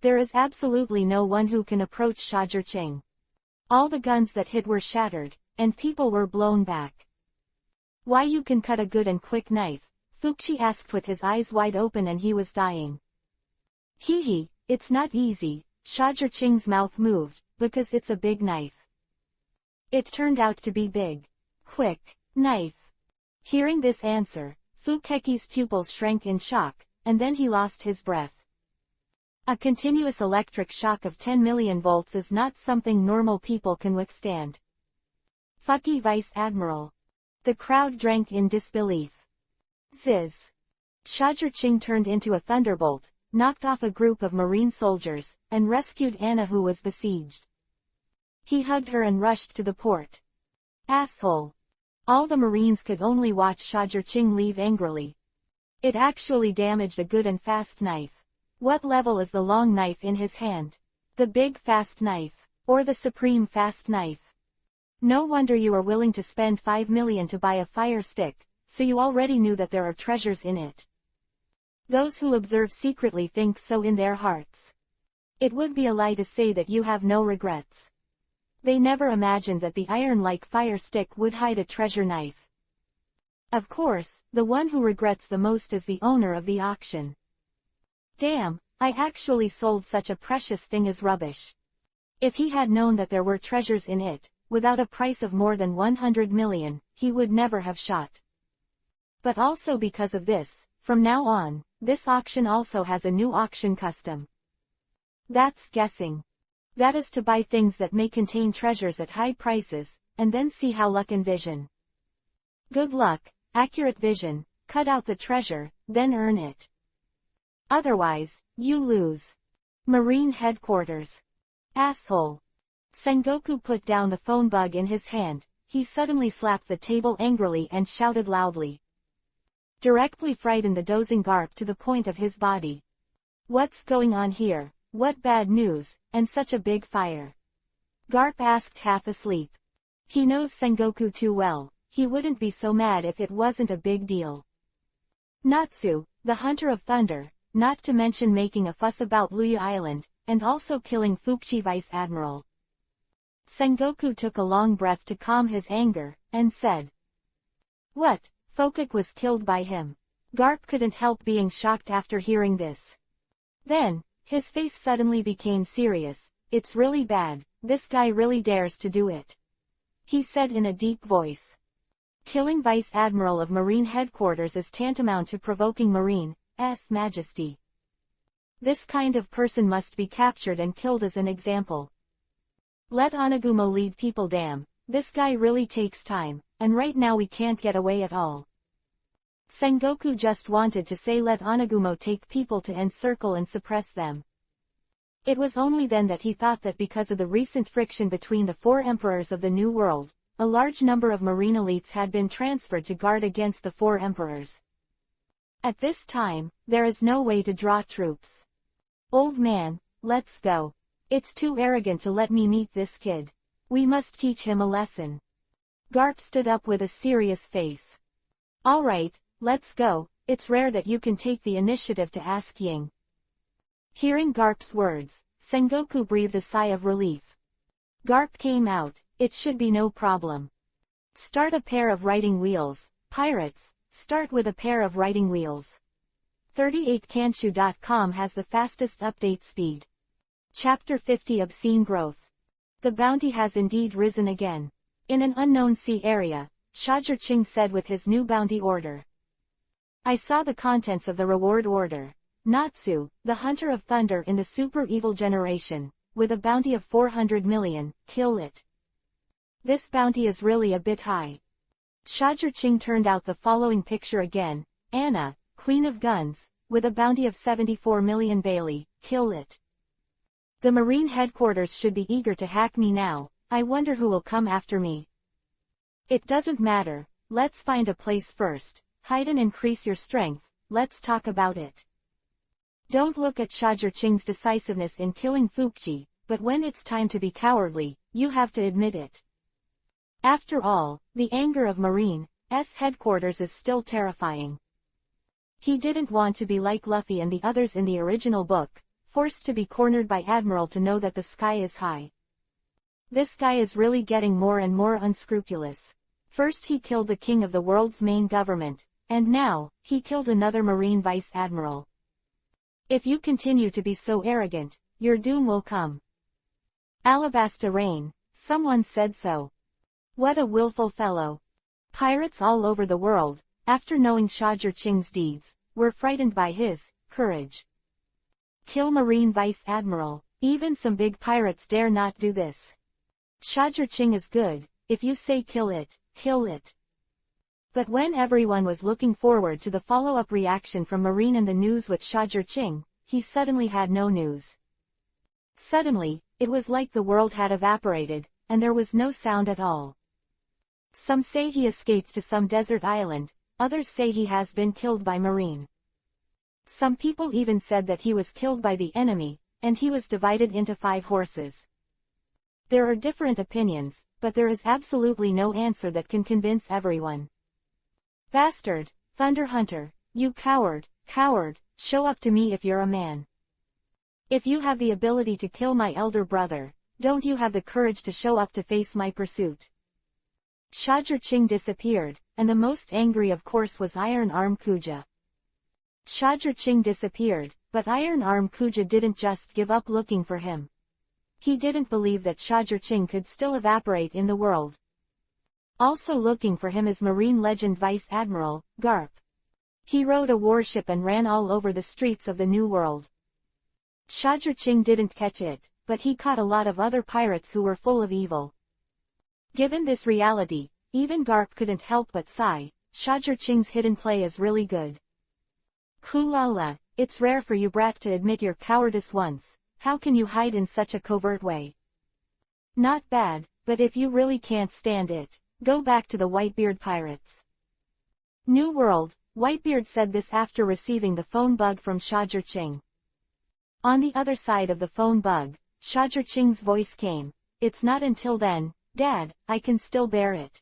Speaker 1: There is absolutely no one who can approach Shajirqing. All the guns that hit were shattered, and people were blown back. Why you can cut a good and quick knife? Fuqi asked with his eyes wide open and he was dying. Hee, it's not easy, Shajirqing's mouth moved, because it's a big knife. It turned out to be big. Quick. Knife. Hearing this answer, Fuqeki's pupils shrank in shock, and then he lost his breath. A continuous electric shock of 10 million volts is not something normal people can withstand. Fuqi Vice Admiral. The crowd drank in disbelief. Ziz. Shajirqing turned into a thunderbolt, knocked off a group of marine soldiers, and rescued Anna who was besieged. He hugged her and rushed to the port. Asshole. All the marines could only watch Shajirqing leave angrily. It actually damaged a good and fast knife. What level is the long knife in his hand? The big fast knife, or the supreme fast knife? No wonder you are willing to spend 5 million to buy a fire stick, so you already knew that there are treasures in it. Those who observe secretly think so in their hearts. It would be a lie to say that you have no regrets. They never imagined that the iron-like fire stick would hide a treasure knife. Of course, the one who regrets the most is the owner of the auction. Damn, I actually sold such a precious thing as rubbish. If he had known that there were treasures in it, without a price of more than 100 million, he would never have shot. But also because of this, from now on, this auction also has a new auction custom. That's guessing. That is to buy things that may contain treasures at high prices, and then see how luck and vision. Good luck, accurate vision, cut out the treasure, then earn it. Otherwise, you lose. Marine Headquarters. Asshole. Sengoku put down the phone bug in his hand. He suddenly slapped the table angrily and shouted loudly. Directly frightened the dozing Garp to the point of his body. What's going on here? What bad news, and such a big fire? Garp asked half asleep. He knows Sengoku too well, he wouldn't be so mad if it wasn't a big deal. Natsu, the Hunter of Thunder, not to mention making a fuss about Luya Island, and also killing Fukuchi Vice Admiral. Sengoku took a long breath to calm his anger, and said. What? Fokuk was killed by him. Garp couldn't help being shocked after hearing this. Then, his face suddenly became serious. It's really bad, this guy really dares to do it. He said in a deep voice. Killing Vice Admiral of Marine Headquarters is tantamount to provoking Marine's Majesty. This kind of person must be captured and killed as an example. Let Onagumo lead people. Damn, this guy really takes time, and right now we can't get away at all. Sengoku just wanted to say let Onagumo take people to encircle and suppress them. It was only then that he thought that because of the recent friction between the four emperors of the New World, a large number of marine elites had been transferred to guard against the four emperors. At this time, there is no way to draw troops. Old man, let's go. It's too arrogant to let me meet this kid. We must teach him a lesson. Garp stood up with a serious face. All right, let's go. It's rare that you can take the initiative to ask Ying. Hearing Garp's words, Sengoku breathed a sigh of relief. Garp came out. It should be no problem. Start a pair of writing wheels. Pirates, start with a pair of writing wheels. 38kanshu.com has the fastest update speed. Chapter 50 Obscene Growth. The bounty has indeed risen again. In an unknown sea area, Shajir said with his new bounty order. I saw the contents of the reward order. Natsu, the Hunter of Thunder in the Super Evil Generation, with a bounty of 400 million, kill it. This bounty is really a bit high. Shajir turned out the following picture again. Anna, Queen of Guns, with a bounty of 74 million Bailey, kill it. The Marine Headquarters should be eager to hack me now. I wonder who will come after me. It doesn't matter, let's find a place first. Hide and increase your strength, let's talk about it. Don't look at Shajir decisiveness in killing Fukuchi, but when it's time to be cowardly, you have to admit it. After all, the anger of Marine's headquarters is still terrifying. He didn't want to be like Luffy and the others in the original book, forced to be cornered by Admiral to know that the sky is high. This guy is really getting more and more unscrupulous. First he killed the king of the world's main government, and now, he killed another Marine Vice Admiral. If you continue to be so arrogant, your doom will come. Alabasta Rain, someone said so. What a willful fellow. Pirates all over the world, after knowing Shajir deeds, were frightened by his courage. Kill Marine Vice Admiral, even some big pirates dare not do this. Shajir is good, if you say kill it, kill it. But when everyone was looking forward to the follow-up reaction from Marine and the news with Shajir, he suddenly had no news. Suddenly, it was like the world had evaporated, and there was no sound at all. Some say he escaped to some desert island, others say he has been killed by Marine. Some people even said that he was killed by the enemy, and he was divided into 5 horses. There are different opinions, but there is absolutely no answer that can convince everyone. Bastard, Thunder Hunter, you coward, show up to me if you're a man. If you have the ability to kill my elder brother, don't you have the courage to show up to face my pursuit? Shajir disappeared, and the most angry of course was Iron Arm Kuja. Shajir disappeared, but Iron Arm Kuja didn't just give up looking for him. He didn't believe that Shajir could still evaporate in the world. Also looking for him is Marine Legend Vice Admiral, Garp. He rode a warship and ran all over the streets of the New World. Shajir didn't catch it, but he caught a lot of other pirates who were full of evil. Given this reality, even Garp couldn't help but sigh. Shajur-Ching's hidden play is really good. Kulala, it's rare for you brat to admit your cowardice once. How can you hide in such a covert way? Not bad, but if you really can't stand it, go back to the Whitebeard pirates. New World, Whitebeard said this after receiving the phone bug from Shajur-Ching. On the other side of the phone bug, Shajur-Ching's voice came. It's not until then, Dad, I can still bear it.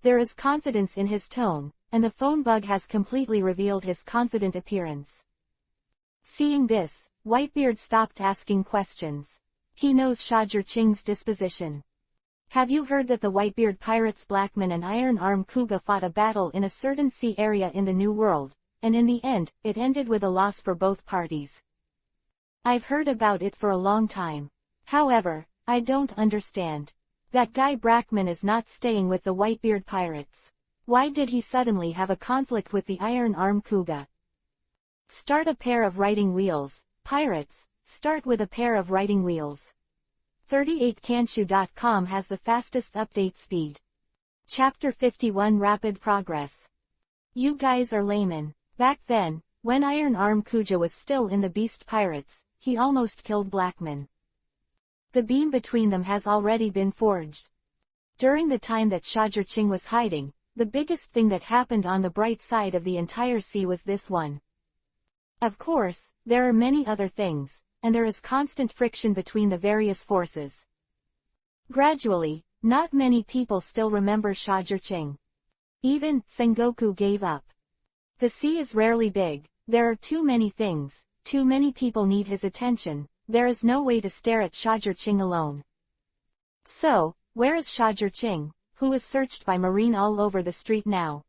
Speaker 1: There is confidence in his tone, and the phone bug has completely revealed his confident appearance. Seeing this, Whitebeard stopped asking questions. He knows Shajur-Ching's disposition. Have you heard that the Whitebeard pirates Blackman and Iron Arm Kuga fought a battle in a certain sea area in the New World, and in the end, it ended with a loss for both parties? I've heard about it for a long time. However, I don't understand. That guy Brackman is not staying with the Whitebeard pirates. Why did he suddenly have a conflict with the Iron Arm Kuga? Start a pair of writing wheels, pirates, start with a pair of writing wheels. 38kanshu.com has the fastest update speed. Chapter 51 Rapid Progress. You guys are laymen. Back then, when Iron Arm Kuja was still in the Beast Pirates, he almost killed Blackman. The beam between them has already been forged. During the time that Shajur-Ching was hiding, the biggest thing that happened on the bright side of the entire sea was this one. Of course, there are many other things, and there is constant friction between the various forces. Gradually, not many people still remember Shajur-Ching. Even Sengoku gave up. The sea is rarely big, there are too many things, too many people need his attention. There is no way to stare at Shajur-Ching alone. So, where is Shajur-Ching, who is searched by Marine all over the street now?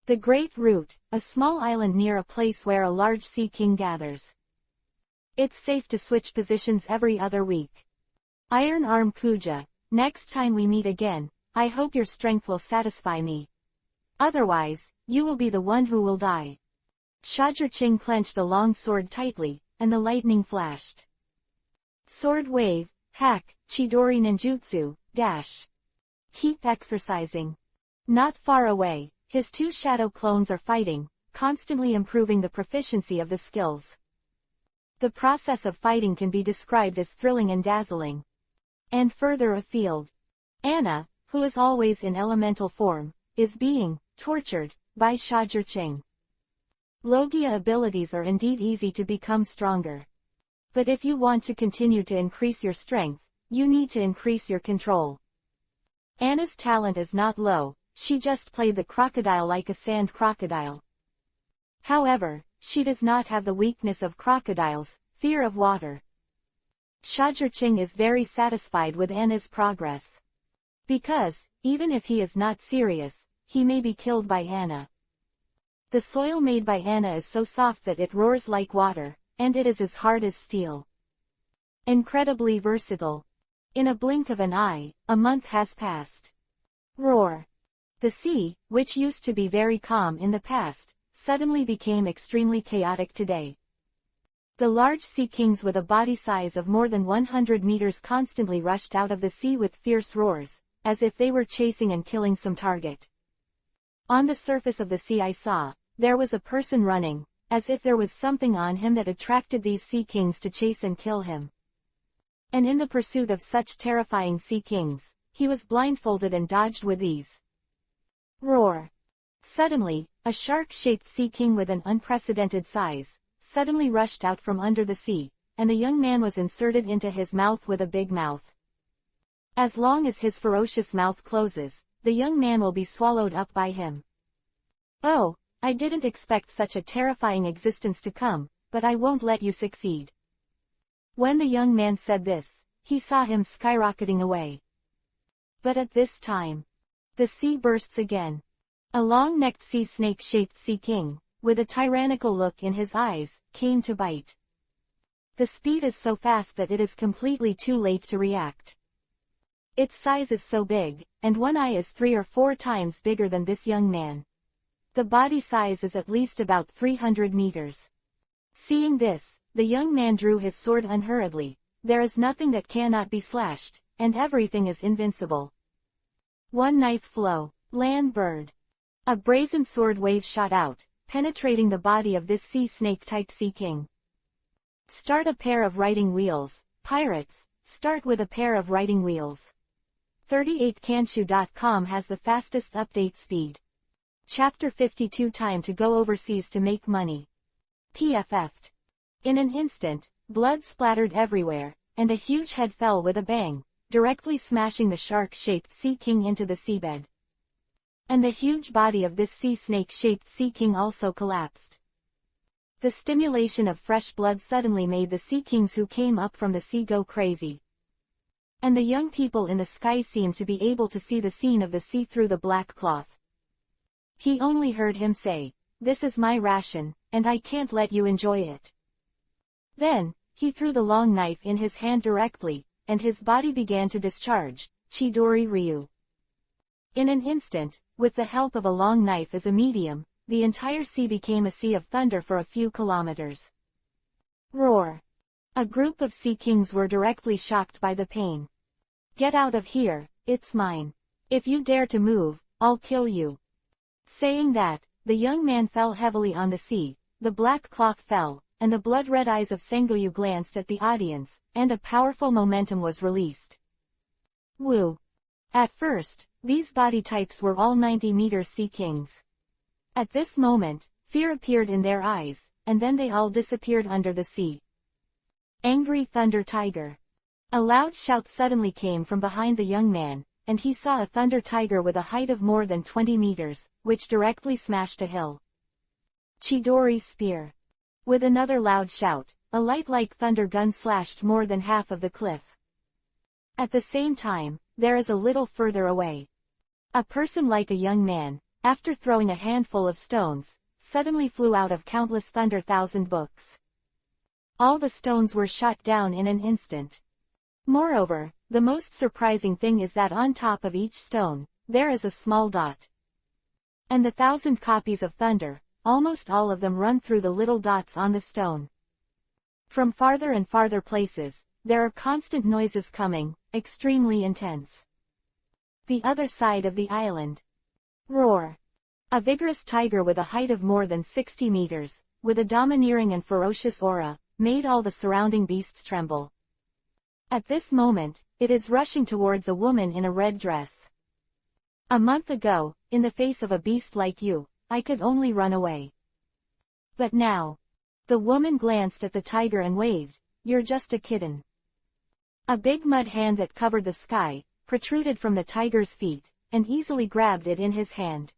Speaker 1: The Great Root, a small island near a place where a large sea king gathers. It's safe to switch positions every other week. Iron Arm Kuja, next time we meet again, I hope your strength will satisfy me. Otherwise, you will be the one who will die. Shajur-Ching clenched the long sword tightly, and the lightning flashed. Sword wave, hack, Chidori ninjutsu, dash. Keep exercising. Not far away, his two shadow clones are fighting, constantly improving the proficiency of the skills. The process of fighting can be described as thrilling and dazzling. And further afield, Anna, who is always in elemental form, is being tortured by Shajur-Ching. Logia abilities are indeed easy to become stronger. But if you want to continue to increase your strength, you need to increase your control. Anna's talent is not low, she just played the crocodile like a sand crocodile. However, she does not have the weakness of crocodiles, fear of water. Shajur-Ching is very satisfied with Anna's progress. Because, even if he is not serious, he may be killed by Anna. The soil made by Anna is so soft that it roars like water, and it is as hard as steel. Incredibly versatile. In a blink of an eye, a month has passed. Roar. The sea, which used to be very calm in the past, suddenly became extremely chaotic today. The large sea kings with a body size of more than 100 meters constantly rushed out of the sea with fierce roars, as if they were chasing and killing some target. On the surface of the sea I saw, there was a person running, as if there was something on him that attracted these sea kings to chase and kill him. And in the pursuit of such terrifying sea kings, he was blindfolded and dodged with ease. Roar. Suddenly, a shark-shaped sea king with an unprecedented size, suddenly rushed out from under the sea, and the young man was inserted into his mouth with a big mouth. As long as his ferocious mouth closes, the young man will be swallowed up by him. Oh, I didn't expect such a terrifying existence to come, but I won't let you succeed. When the young man said this, he saw him skyrocketing away. But at this time, the sea bursts again. A long-necked sea snake-shaped sea king, with a tyrannical look in his eyes, came to bite. The speed is so fast that it is completely too late to react. Its size is so big, and one eye is 3 or 4 times bigger than this young man. The body size is at least about 300 meters. Seeing this, the young man drew his sword unhurriedly, there is nothing that cannot be slashed, and everything is invincible. One knife flow, land bird. A brazen sword wave shot out, penetrating the body of this sea snake-type sea king. Start a pair of writing wheels, pirates, start with a pair of writing wheels. 38kanshu.com has the fastest update speed. Chapter 52 Time to go overseas to make money. PFF'd. In an instant, blood splattered everywhere, and a huge head fell with a bang, directly smashing the shark-shaped sea king into the seabed. And the huge body of this sea snake-shaped sea king also collapsed. The stimulation of fresh blood suddenly made the sea kings who came up from the sea go crazy. And the young people in the sky seemed to be able to see the scene of the sea through the black cloth. He only heard him say, "This is my ration, and I can't let you enjoy it." Then, he threw the long knife in his hand directly, and his body began to discharge, Chidori Ryu. In an instant, with the help of a long knife as a medium, the entire sea became a sea of thunder for a few kilometers. Roar. A group of sea kings were directly shocked by the pain. "Get out of here, it's mine. If you dare to move, I'll kill you." Saying that, the young man fell heavily on the sea, the black cloth fell, and the blood-red eyes of Sengoyu glanced at the audience, and a powerful momentum was released. Woo! At first, these body types were all 90-meter sea kings. At this moment, fear appeared in their eyes, and then they all disappeared under the sea. Angry Thunder Tiger. A loud shout suddenly came from behind the young man, and he saw a thunder tiger with a height of more than 20 meters, which directly smashed a hill. Chidori's spear. With another loud shout, a light-like thunder gun slashed more than half of the cliff. At the same time, there is a little further away. A person like a young man, after throwing a handful of stones, suddenly flew out of countless thunder thousand books. All the stones were shot down in an instant. Moreover, the most surprising thing is that on top of each stone, there is a small dot. And the 1,000 copies of thunder, almost all of them run through the little dots on the stone. From farther and farther places, there are constant noises coming, extremely intense. The other side of the island. Roar. A vigorous tiger with a height of more than 60 meters, with a domineering and ferocious aura, made all the surrounding beasts tremble. At this moment, it is rushing towards a woman in a red dress. A month ago, in the face of a beast like you, I could only run away. But now, the woman glanced at the tiger and waved, "You're just a kitten." A big mud hand that covered the sky, protruded from the tiger's feet, and easily grabbed it in his hand.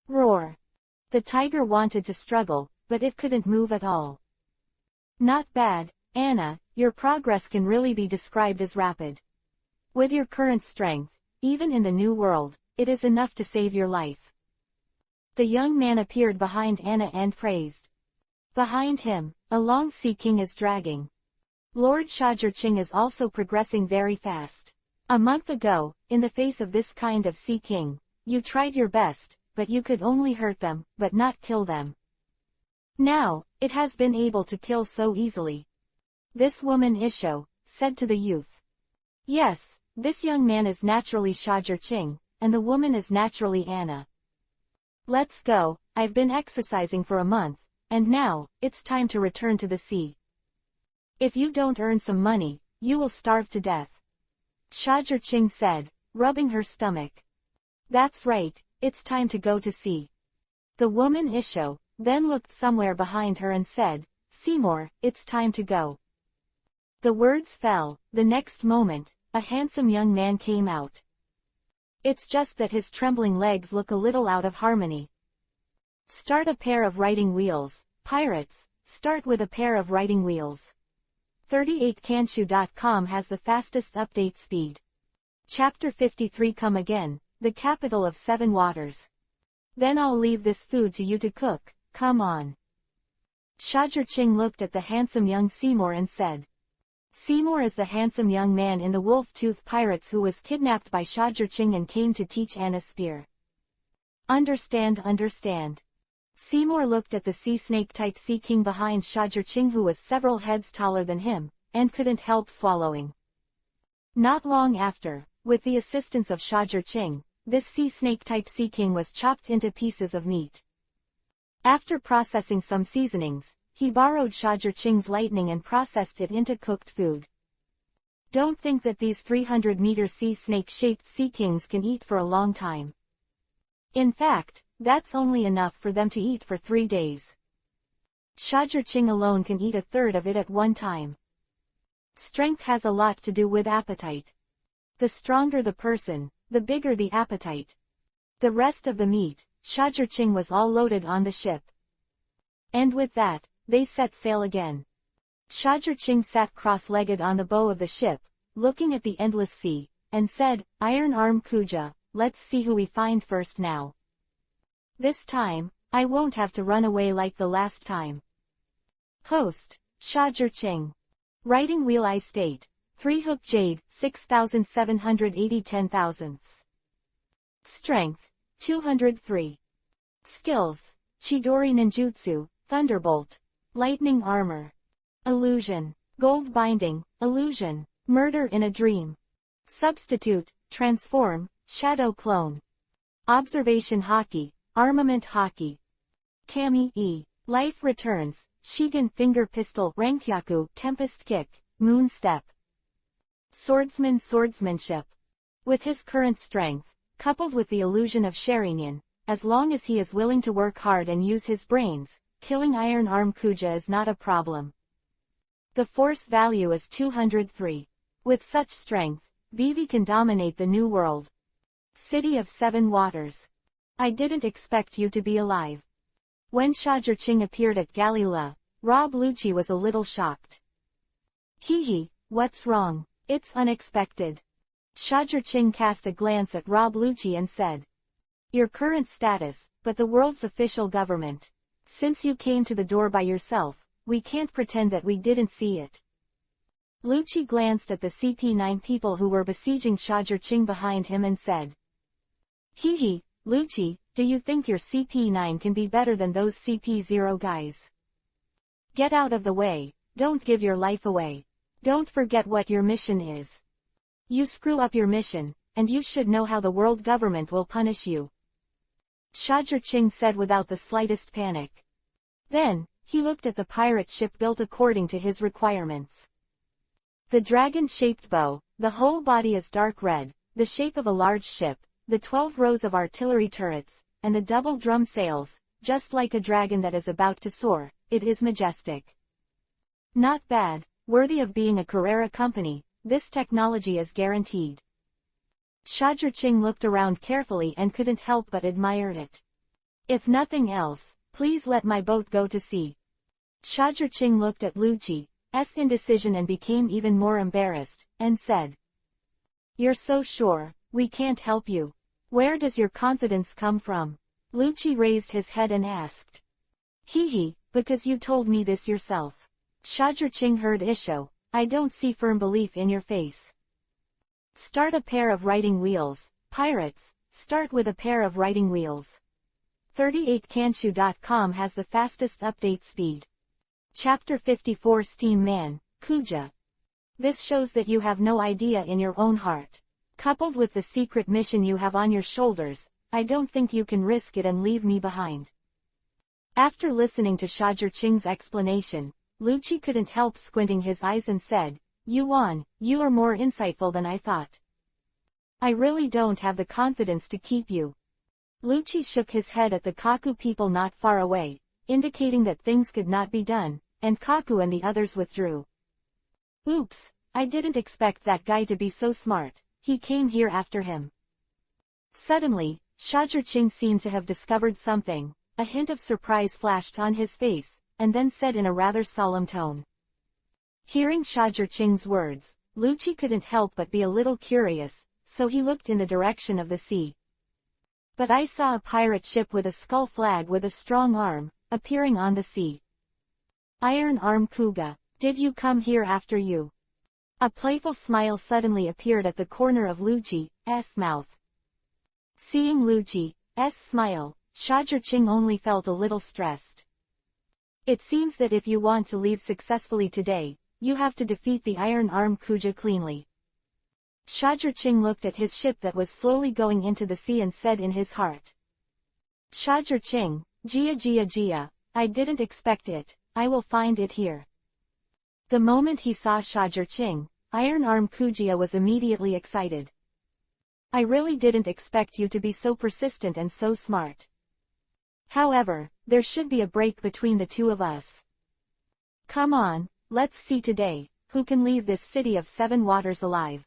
Speaker 1: Roar. The tiger wanted to struggle, but it couldn't move at all. Not bad, Anna, your progress can really be described as rapid. With your current strength, even in the new world, it is enough to save your life. The young man appeared behind Anna and praised. Behind him, a long sea king is dragging. Lord Shajerching is also progressing very fast. A month ago, in the face of this kind of sea king, you tried your best, but you could only hurt them, but not kill them. Now, it has been able to kill so easily. This woman Isho said to the youth. Yes, this young man is naturally Shajerching, and the woman is naturally Anna. Let's go, I've been exercising for a month, and now, it's time to return to the sea. If you don't earn some money, you will starve to death. Shajerching said, rubbing her stomach. That's right, it's time to go to sea. The woman Isho then looked somewhere behind her and said, Seymour, it's time to go. The words fell, the next moment, a handsome young man came out. It's just that his trembling legs look a little out of harmony. Start a pair of writing wheels, pirates, start with a pair of writing wheels. 38kanshu.com has the fastest update speed. Chapter 53 Come again, the capital of 7 waters. Then I'll leave this food to you to cook, come on. Shajerching looked at the handsome young Seymour and said. Seymour is the handsome young man in the Wolf-Tooth Pirates who was kidnapped by Shajerching and came to teach Anna spear. Understand. Seymour looked at the sea snake-type sea king behind Shajerching who was several heads taller than him, and couldn't help swallowing. Not long after, with the assistance of Shajur-Ching, this sea snake-type sea king was chopped into pieces of meat. After processing some seasonings, he borrowed Shajur-Ching's lightning and processed it into cooked food. Don't think that these 300-meter sea snake-shaped sea kings can eat for a long time. In fact, that's only enough for them to eat for 3 days. Shajur-Ching alone can eat a third of it at one time. Strength has a lot to do with appetite. The stronger the person, the bigger the appetite. The rest of the meat, Shajur-Ching was all loaded on the ship. And with that, they set sail again. Shajur-Ching sat cross-legged on the bow of the ship, looking at the endless sea, and said, "Iron Arm Kuja, let's see who we find first now. This time, I won't have to run away like the last time." Host, Shajur-Ching. Writing wheel I state, 3-hook jade, 6,780 10,000. Strength, 203. Skills, Chidori Ninjutsu, Thunderbolt. Lightning Armor. Illusion. Gold Binding, Illusion. Murder in a Dream. Substitute, Transform, Shadow Clone. Observation Hockey, Armament Hockey. Kami E. Life Returns, Shigen Finger Pistol, Rankyaku, Tempest Kick, Moon Step. Swordsman Swordsmanship. With his current strength, coupled with the illusion of Sharingan, as long as he is willing to work hard and use his brains, killing Iron Arm Kuja is not a problem. The force value is 203. With such strength, Vivi can dominate the new world. City of Seven Waters. I didn't expect you to be alive. When Shajur-Ching appeared at Galila, Rob Lucci was a little shocked. Hee, what's wrong? It's unexpected. Shajur-Ching cast a glance at Rob Lucci and said, "Your current status, but the world's official government. Since you came to the door by yourself, we can't pretend that we didn't see it." Lucci glanced at the CP9 people who were besieging Shajur-Ching behind him and said, "Hee, Lucci, do you think your CP9 can be better than those CP0 guys? Get out of the way, don't give your life away. Don't forget what your mission is. You screw up your mission, and you should know how the world government will punish you." Shajur-Ching said without the slightest panic. Then, he looked at the pirate ship built according to his requirements. The dragon-shaped bow, the whole body is dark red, the shape of a large ship, the 12 rows of artillery turrets, and the double drum sails, just like a dragon that is about to soar. It is majestic. Not bad, worthy of being a Carrera company. This technology is guaranteed. Shajur-Ching looked around carefully and couldn't help but admire it. "If nothing else, please let my boat go to sea." Shajur-Ching looked at Lucci's indecision and became even more embarrassed, and said, "You're so sure, we can't help you. Where does your confidence come from?" Lucci raised his head and asked. "Hee, because you told me this yourself." Shajur-Ching heard Isho, "I don't see firm belief in your face. Start a pair of writing wheels, pirates, start with a pair of writing wheels." 38kanshu.com has the fastest update speed. Chapter 54 Steam Man, Kuja. This shows that you have no idea in your own heart. Coupled with the secret mission you have on your shoulders, I don't think you can risk it and leave me behind. After listening to Shajur-Ching's explanation, Lucci couldn't help squinting his eyes and said, "Yuan, you are more insightful than I thought. I really don't have the confidence to keep you." Lucci shook his head at the Kaku people not far away, indicating that things could not be done, and Kaku and the others withdrew. "Oops, I didn't expect that guy to be so smart. He came here after him." Suddenly, Shajur-Ching seemed to have discovered something. A hint of surprise flashed on his face, and then said in a rather solemn tone. Hearing Shajur-Ching's words, Lucci couldn't help but be a little curious, so he looked in the direction of the sea. "But I saw a pirate ship with a skull flag with a strong arm, appearing on the sea. Iron Arm Kuga, did you come here after you?" A playful smile suddenly appeared at the corner of Lucci's mouth. Seeing Lucci's smile, Shajur-Ching only felt a little stressed. "It seems that if you want to leave successfully today, you have to defeat the Iron Arm Kuja cleanly. Shajurching looked at his ship that was slowly going into the sea and said in his heart. Shajurching, Jia, I didn't expect it, I will find it here. The moment he saw Shajurching, Iron Arm Kuja was immediately excited. I really didn't expect you to be so persistent and so smart. However, there should be a break between the two of us. Come on, let's see today, who can leave this city of 7 waters alive.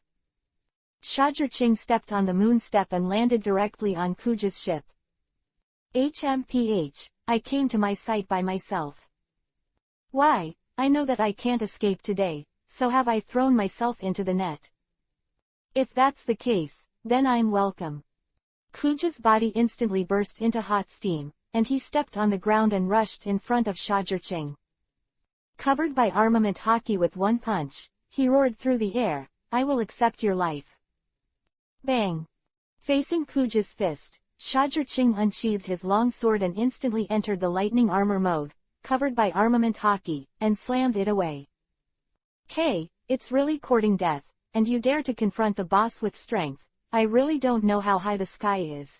Speaker 1: Shajurching stepped on the moon step and landed directly on Kuja's ship. HMPH, I came to my site by myself. Why, I know that I can't escape today, so have I thrown myself into the net. If that's the case, then I'm welcome. Kuja's body instantly burst into hot steam, and he stepped on the ground and rushed in front of Shajurching. Covered by armament hockey with one punch, he roared through the air, I will accept your life. Bang! Facing Kuja's fist, Shajurching unsheathed his long sword and instantly entered the lightning armor mode, covered by armament hockey, and slammed it away. Hey, it's really courting death, and you dare to confront the boss with strength, I really don't know how high the sky is.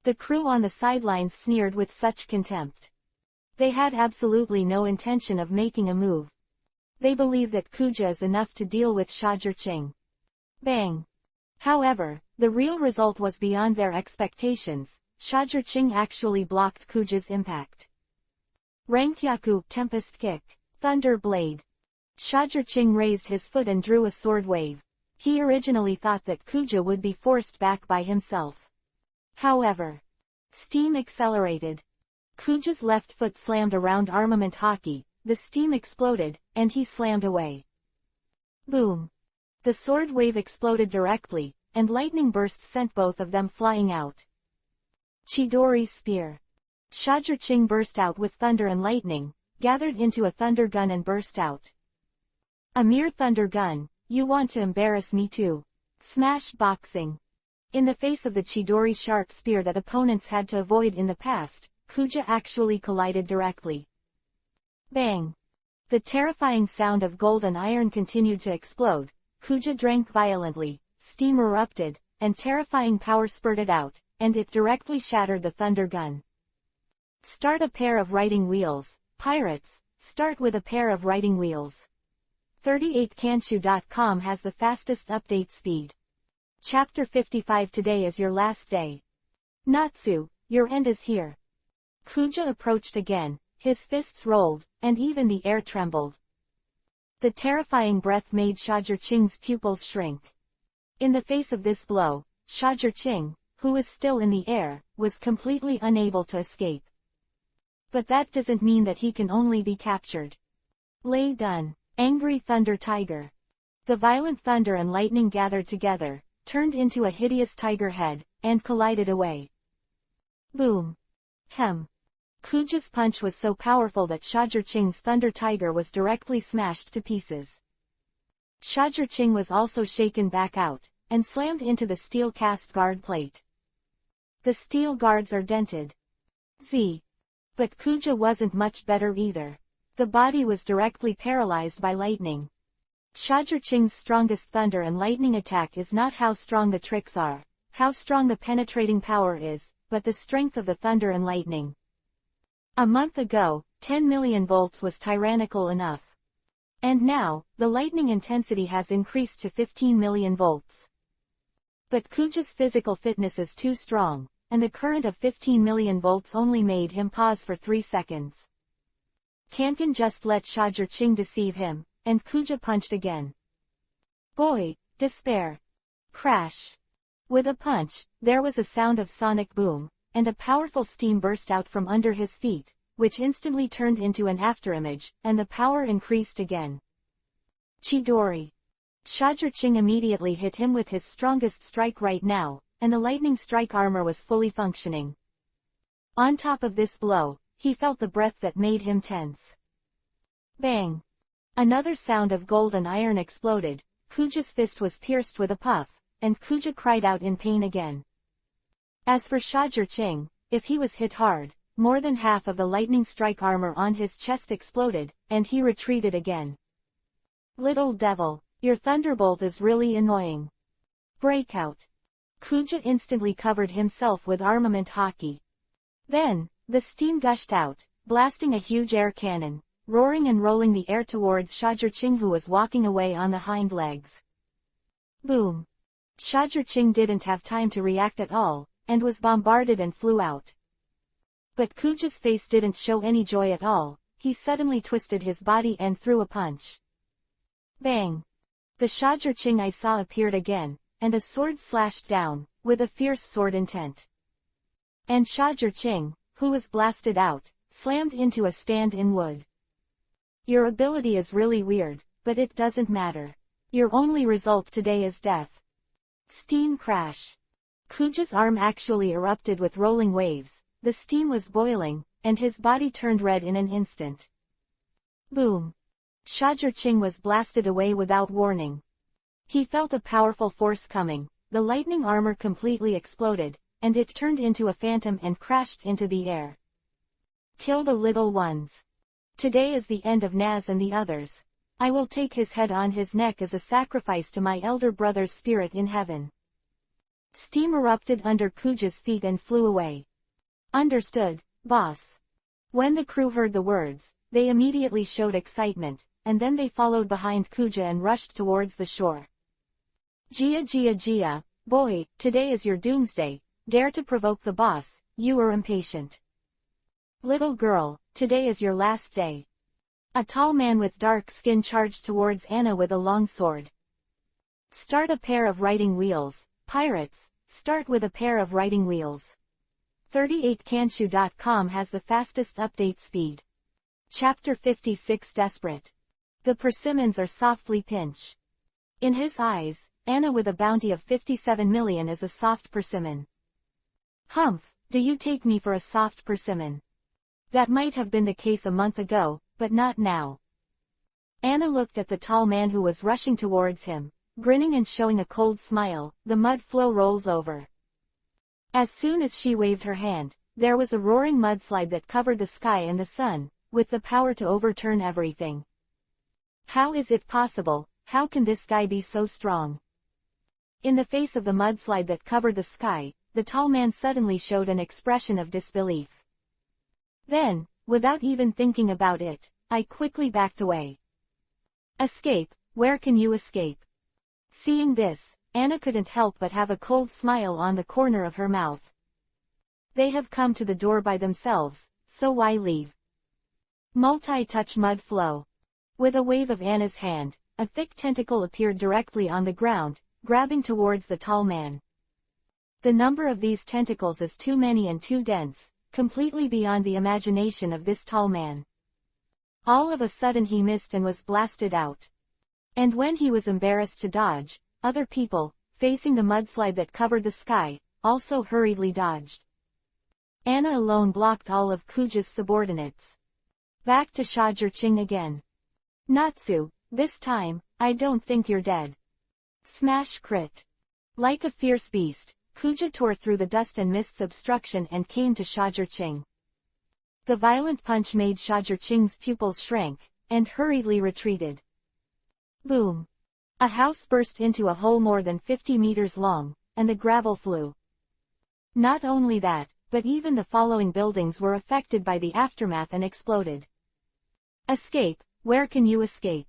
Speaker 1: The crew on the sidelines sneered with such contempt. They had absolutely no intention of making a move. They believed that Kuja is enough to deal with Shajurching. Bang! However, the real result was beyond their expectations. Shajurching actually blocked Kuja's impact. Rangkyaku, Tempest Kick, Thunder Blade. Shajurching raised his foot and drew a sword wave. He originally thought that Kuja would be forced back by himself. However, steam accelerated. Kuja's left foot slammed around armament hockey, the steam exploded, and he slammed away. Boom! The sword wave exploded directly, and lightning bursts sent both of them flying out. Chidori's spear. Shajurching burst out with thunder and lightning, gathered into a thunder gun and burst out. A mere thunder gun, you want to embarrass me too. Smash boxing. In the face of the Chidori sharp spear that opponents had to avoid in the past, Kuja actually collided directly. Bang! The terrifying sound of gold and iron continued to explode. Kuja drank violently, steam erupted, and terrifying power spurted out, and it directly shattered the thunder gun. Start a pair of writing wheels, pirates, start with a pair of writing wheels. 38kanshu.com has the fastest update speed. Chapter 55. Today is your last day. Natsu, your end is here. Kuja approached again, his fists rolled, and even the air trembled. The terrifying breath made Shajurching's pupils shrink. In the face of this blow, Shajurching, who was still in the air, was completely unable to escape. But that doesn't mean that he can only be captured. Lay done. Angry Thunder Tiger. The violent thunder and lightning gathered together, turned into a hideous tiger head, and collided away. Boom. Hem. Kuja's punch was so powerful that Shajurching's Thunder Tiger was directly smashed to pieces. Shajurching was also shaken back out, and slammed into the steel cast guard plate. The steel guards are dented. But Kuja wasn't much better either. The body was directly paralyzed by lightning. Shajurching's strongest thunder and lightning attack is not how strong the tricks are, how strong the penetrating power is, but the strength of the thunder and lightning. A month ago, 10 million volts was tyrannical enough. And now, the lightning intensity has increased to 15 million volts. But Kuja's physical fitness is too strong, and the current of 15 million volts only made him pause for 3 seconds. Kankan just let Shajurching deceive him, and Kuja punched again. Boy, despair. Crash. With a punch, there was a sound of sonic boom, and a powerful steam burst out from under his feet, which instantly turned into an afterimage, and the power increased again. Chidori. Shajurching immediately hit him with his strongest strike right now, and the lightning strike armor was fully functioning. On top of this blow, he felt the breath that made him tense. Bang! Another sound of gold and iron exploded, Kuja's fist was pierced with a puff, and Kuja cried out in pain again. As for Shajurching, if he was hit hard, more than half of the lightning strike armor on his chest exploded, and he retreated again. Little devil, your thunderbolt is really annoying. Breakout. Kuja instantly covered himself with armament hockey. Then, the steam gushed out, blasting a huge air cannon, roaring and rolling the air towards Shajurching, who was walking away on the hind legs. Boom. Shajurching didn't have time to react at all, and was bombarded and flew out. But Kuja's face didn't show any joy at all. He suddenly twisted his body and threw a punch. Bang! The Shajurching I saw appeared again, and a sword slashed down, with a fierce sword intent. And Shajurching, who was blasted out, slammed into a stand in wood. Your ability is really weird, but it doesn't matter. Your only result today is death. Steam crash. Kuja's arm actually erupted with rolling waves, the steam was boiling, and his body turned red in an instant. Boom. Shajurching was blasted away without warning. He felt a powerful force coming, the lightning armor completely exploded, and it turned into a phantom and crashed into the air. Kill the little ones. Today is the end of Naz and the others. I will take his head on his neck as a sacrifice to my elder brother's spirit in heaven. Steam erupted under Kuja's feet and flew away. Understood, boss. When the crew heard the words, they immediately showed excitement, and then they followed behind Kuja and rushed towards the shore. Jia Jia Jia, boy, today is your doomsday, dare to provoke the boss, you are impatient. Little girl, today is your last day. A tall man with dark skin charged towards Anna with a long sword. Start a pair of riding wheels, pirates, start with a pair of riding wheels. 38kanshu.com has the fastest update speed. Chapter 56 Desperate. The persimmons are softly pinch. In his eyes, Anna with a bounty of 57 million is a soft persimmon. Humph, do you take me for a soft persimmon? That might have been the case a month ago, but not now. Anna looked at the tall man who was rushing towards him, grinning and showing a cold smile. The mud flow rolls over. As soon as she waved her hand, there was a roaring mudslide that covered the sky and the sun, with the power to overturn everything. How is it possible? How can this guy be so strong? In the face of the mudslide that covered the sky, the tall man suddenly showed an expression of disbelief. Then, without even thinking about it, I quickly backed away. Escape, where can you escape? Seeing this, Anna couldn't help but have a cold smile on the corner of her mouth. They have come to the door by themselves, so why leave? Multi-touch mud flow. With a wave of Anna's hand, a thick tentacle appeared directly on the ground, grabbing towards the tall man. The number of these tentacles is too many and too dense, completely beyond the imagination of this tall man. All of a sudden he missed and was blasted out. And when he was embarrassed to dodge, other people, facing the mudslide that covered the sky, also hurriedly dodged. Anna alone blocked all of Kuja's subordinates. Back to Shajurching again. Natsu, this time, I don't think you're dead. Smash crit. Like a fierce beast, Kuja tore through the dust and mists obstruction and came to Shajurching. The violent punch made Shajurching's pupils shrank, and hurriedly retreated. Boom. A house burst into a hole more than 50 meters long, and the gravel flew. Not only that, but even the following buildings were affected by the aftermath and exploded. Escape, where can you escape?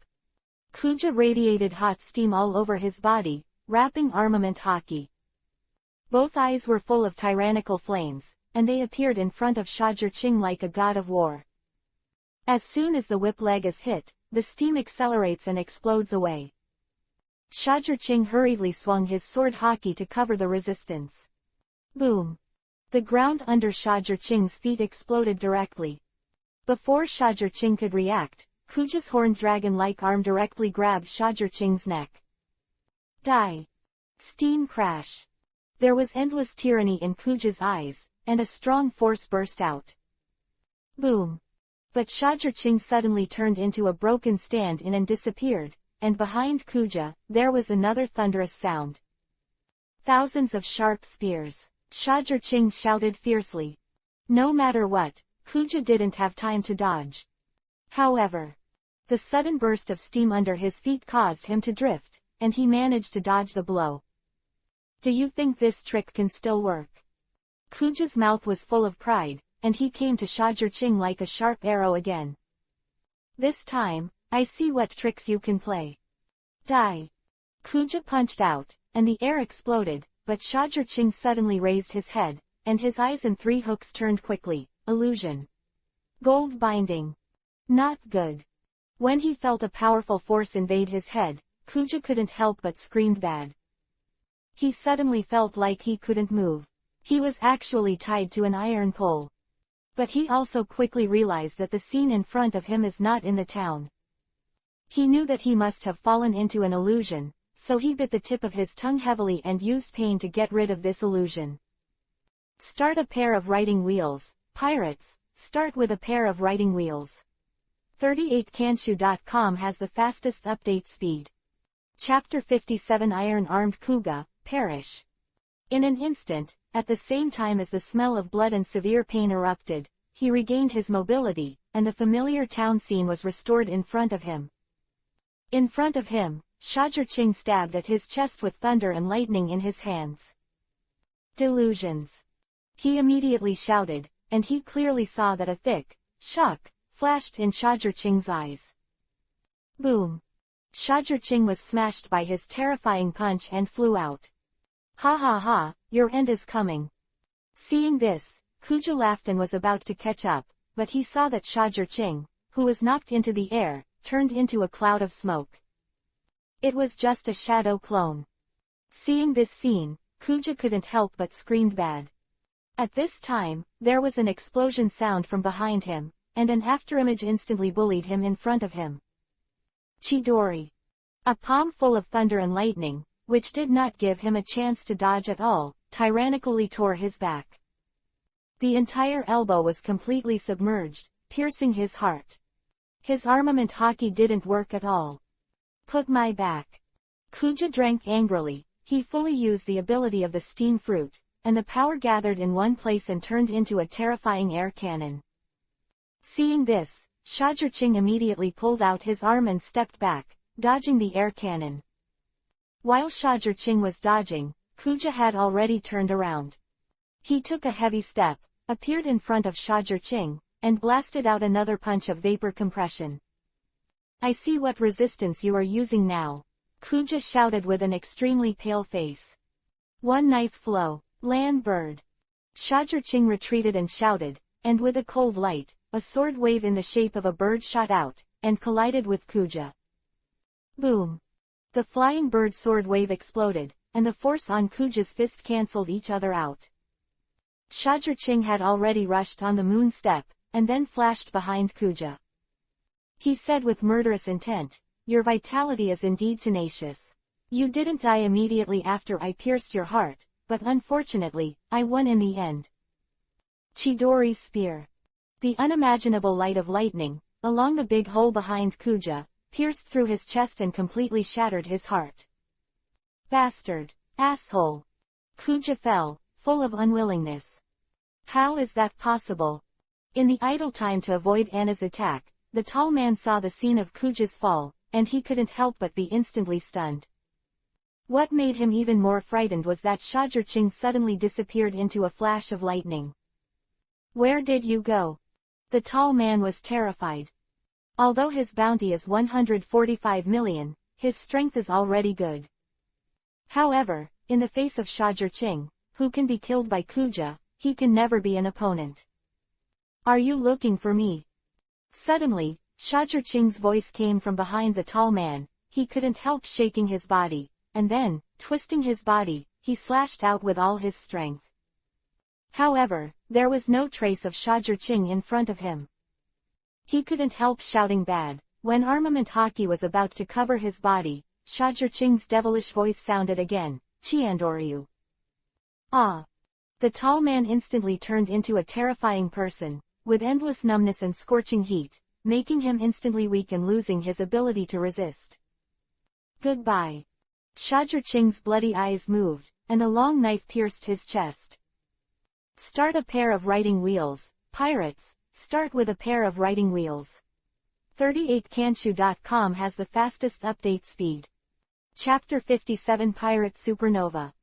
Speaker 1: Kuja radiated hot steam all over his body, wrapping armament hockey. Both eyes were full of tyrannical flames, and they appeared in front of Shajurching like a god of war. As soon as the whip leg is hit, the steam accelerates and explodes away. Shajurching hurriedly swung his sword hockey to cover the resistance. Boom. The ground under Shajurching's feet exploded directly. Before Shajurching could react, Kuja's horned dragon-like arm directly grabbed Shajurching's neck. Die. Steam crash. There was endless tyranny in Kuja's eyes, and a strong force burst out. Boom. But Shajurching suddenly turned into a broken stand-in and disappeared, and behind Kuja, there was another thunderous sound. Thousands of sharp spears. Shajurching shouted fiercely. No matter what, Kuja didn't have time to dodge. However, The sudden burst of steam under his feet caused him to drift, and he managed to dodge the blow. Do you think this trick can still work? Kuja's mouth was full of pride, and he came to Shajurching like a sharp arrow again. This time, I see what tricks you can play. Die. Kuja punched out, and the air exploded, but Shajurching suddenly raised his head, and his eyes and three hooks turned quickly. Illusion. Gold binding. Not good. When he felt a powerful force invade his head, Kuja couldn't help but scream bad. He suddenly felt like he couldn't move. He was actually tied to an iron pole. But he also quickly realized that the scene in front of him is not in the town. He knew that he must have fallen into an illusion, so he bit the tip of his tongue heavily and used pain to get rid of this illusion. Start a pair of writing wheels. Pirates, start with a pair of writing wheels. 38kanshu.com has the fastest update speed. Chapter 57 Iron-Armed Kuga, Perish. In an instant, at the same time as the smell of blood and severe pain erupted, he regained his mobility, and the familiar town scene was restored in front of him. In front of him, Shajurching stabbed at his chest with thunder and lightning in his hands. Delusions. He immediately shouted, and he clearly saw that a thick shock flashed in Shajurching's eyes. Boom. Shajurching was smashed by his terrifying punch and flew out. Ha ha ha, your end is coming. Seeing this, Kuja laughed and was about to catch up, but he saw that Shajurching, who was knocked into the air, turned into a cloud of smoke. It was just a shadow clone. Seeing this scene, Kuja couldn't help but screamed bad. At this time, there was an explosion sound from behind him, and an afterimage instantly bullied him in front of him. Chidori. A palm full of thunder and lightning, which did not give him a chance to dodge at all, tyrannically tore his back. The entire elbow was completely submerged, piercing his heart. His armament hockey didn't work at all. Put my back. Kuja drank angrily. He fully used the ability of the steam fruit, and the power gathered in one place and turned into a terrifying air cannon. Seeing this, Shajurching immediately pulled out his arm and stepped back, dodging the air cannon. While Shajurching was dodging, Kuja had already turned around. He took a heavy step, appeared in front of Shajurching, and blasted out another punch of vapor compression. I see what resistance you are using now, Kuja shouted with an extremely pale face. One knife flow, land bird. Shajurching retreated and shouted, and with a cold light, a sword wave in the shape of a bird shot out, and collided with Kuja. Boom. The flying bird sword wave exploded, and the force on Kuja's fist cancelled each other out. Shajurching had already rushed on the moon step, and then flashed behind Kuja. He said with murderous intent, your vitality is indeed tenacious. You didn't die immediately after I pierced your heart, but unfortunately, I won in the end. Chidori's spear. The unimaginable light of lightning, along the big hole behind Kuja, pierced through his chest and completely shattered his heart. Bastard. Asshole. Kuja fell, full of unwillingness. How is that possible? In the idle time to avoid Anna's attack, the tall man saw the scene of Kuja's fall, and he couldn't help but be instantly stunned. What made him even more frightened was that Shajurching suddenly disappeared into a flash of lightning. Where did you go? The tall man was terrified. Although his bounty is 145 million, his strength is already good. However, in the face of Shajurching, who can be killed by Kuja, he can never be an opponent. Are you looking for me? Suddenly, Shajurching's voice came from behind the tall man. He couldn't help shaking his body, and then, twisting his body, he slashed out with all his strength. However, there was no trace of Shajurching in front of him. He couldn't help shouting bad. When armament hockey was about to cover his body, Shajurching's devilish voice sounded again, Chiandoryu. Ah! The tall man instantly turned into a terrifying person, with endless numbness and scorching heat, making him instantly weak and losing his ability to resist. Goodbye. Shajurching's bloody eyes moved, and a long knife pierced his chest. Start a pair of writing wheels. Pirates, start with a pair of writing wheels. 38kanshu.com has the fastest update speed. Chapter 57 Pirate Supernova.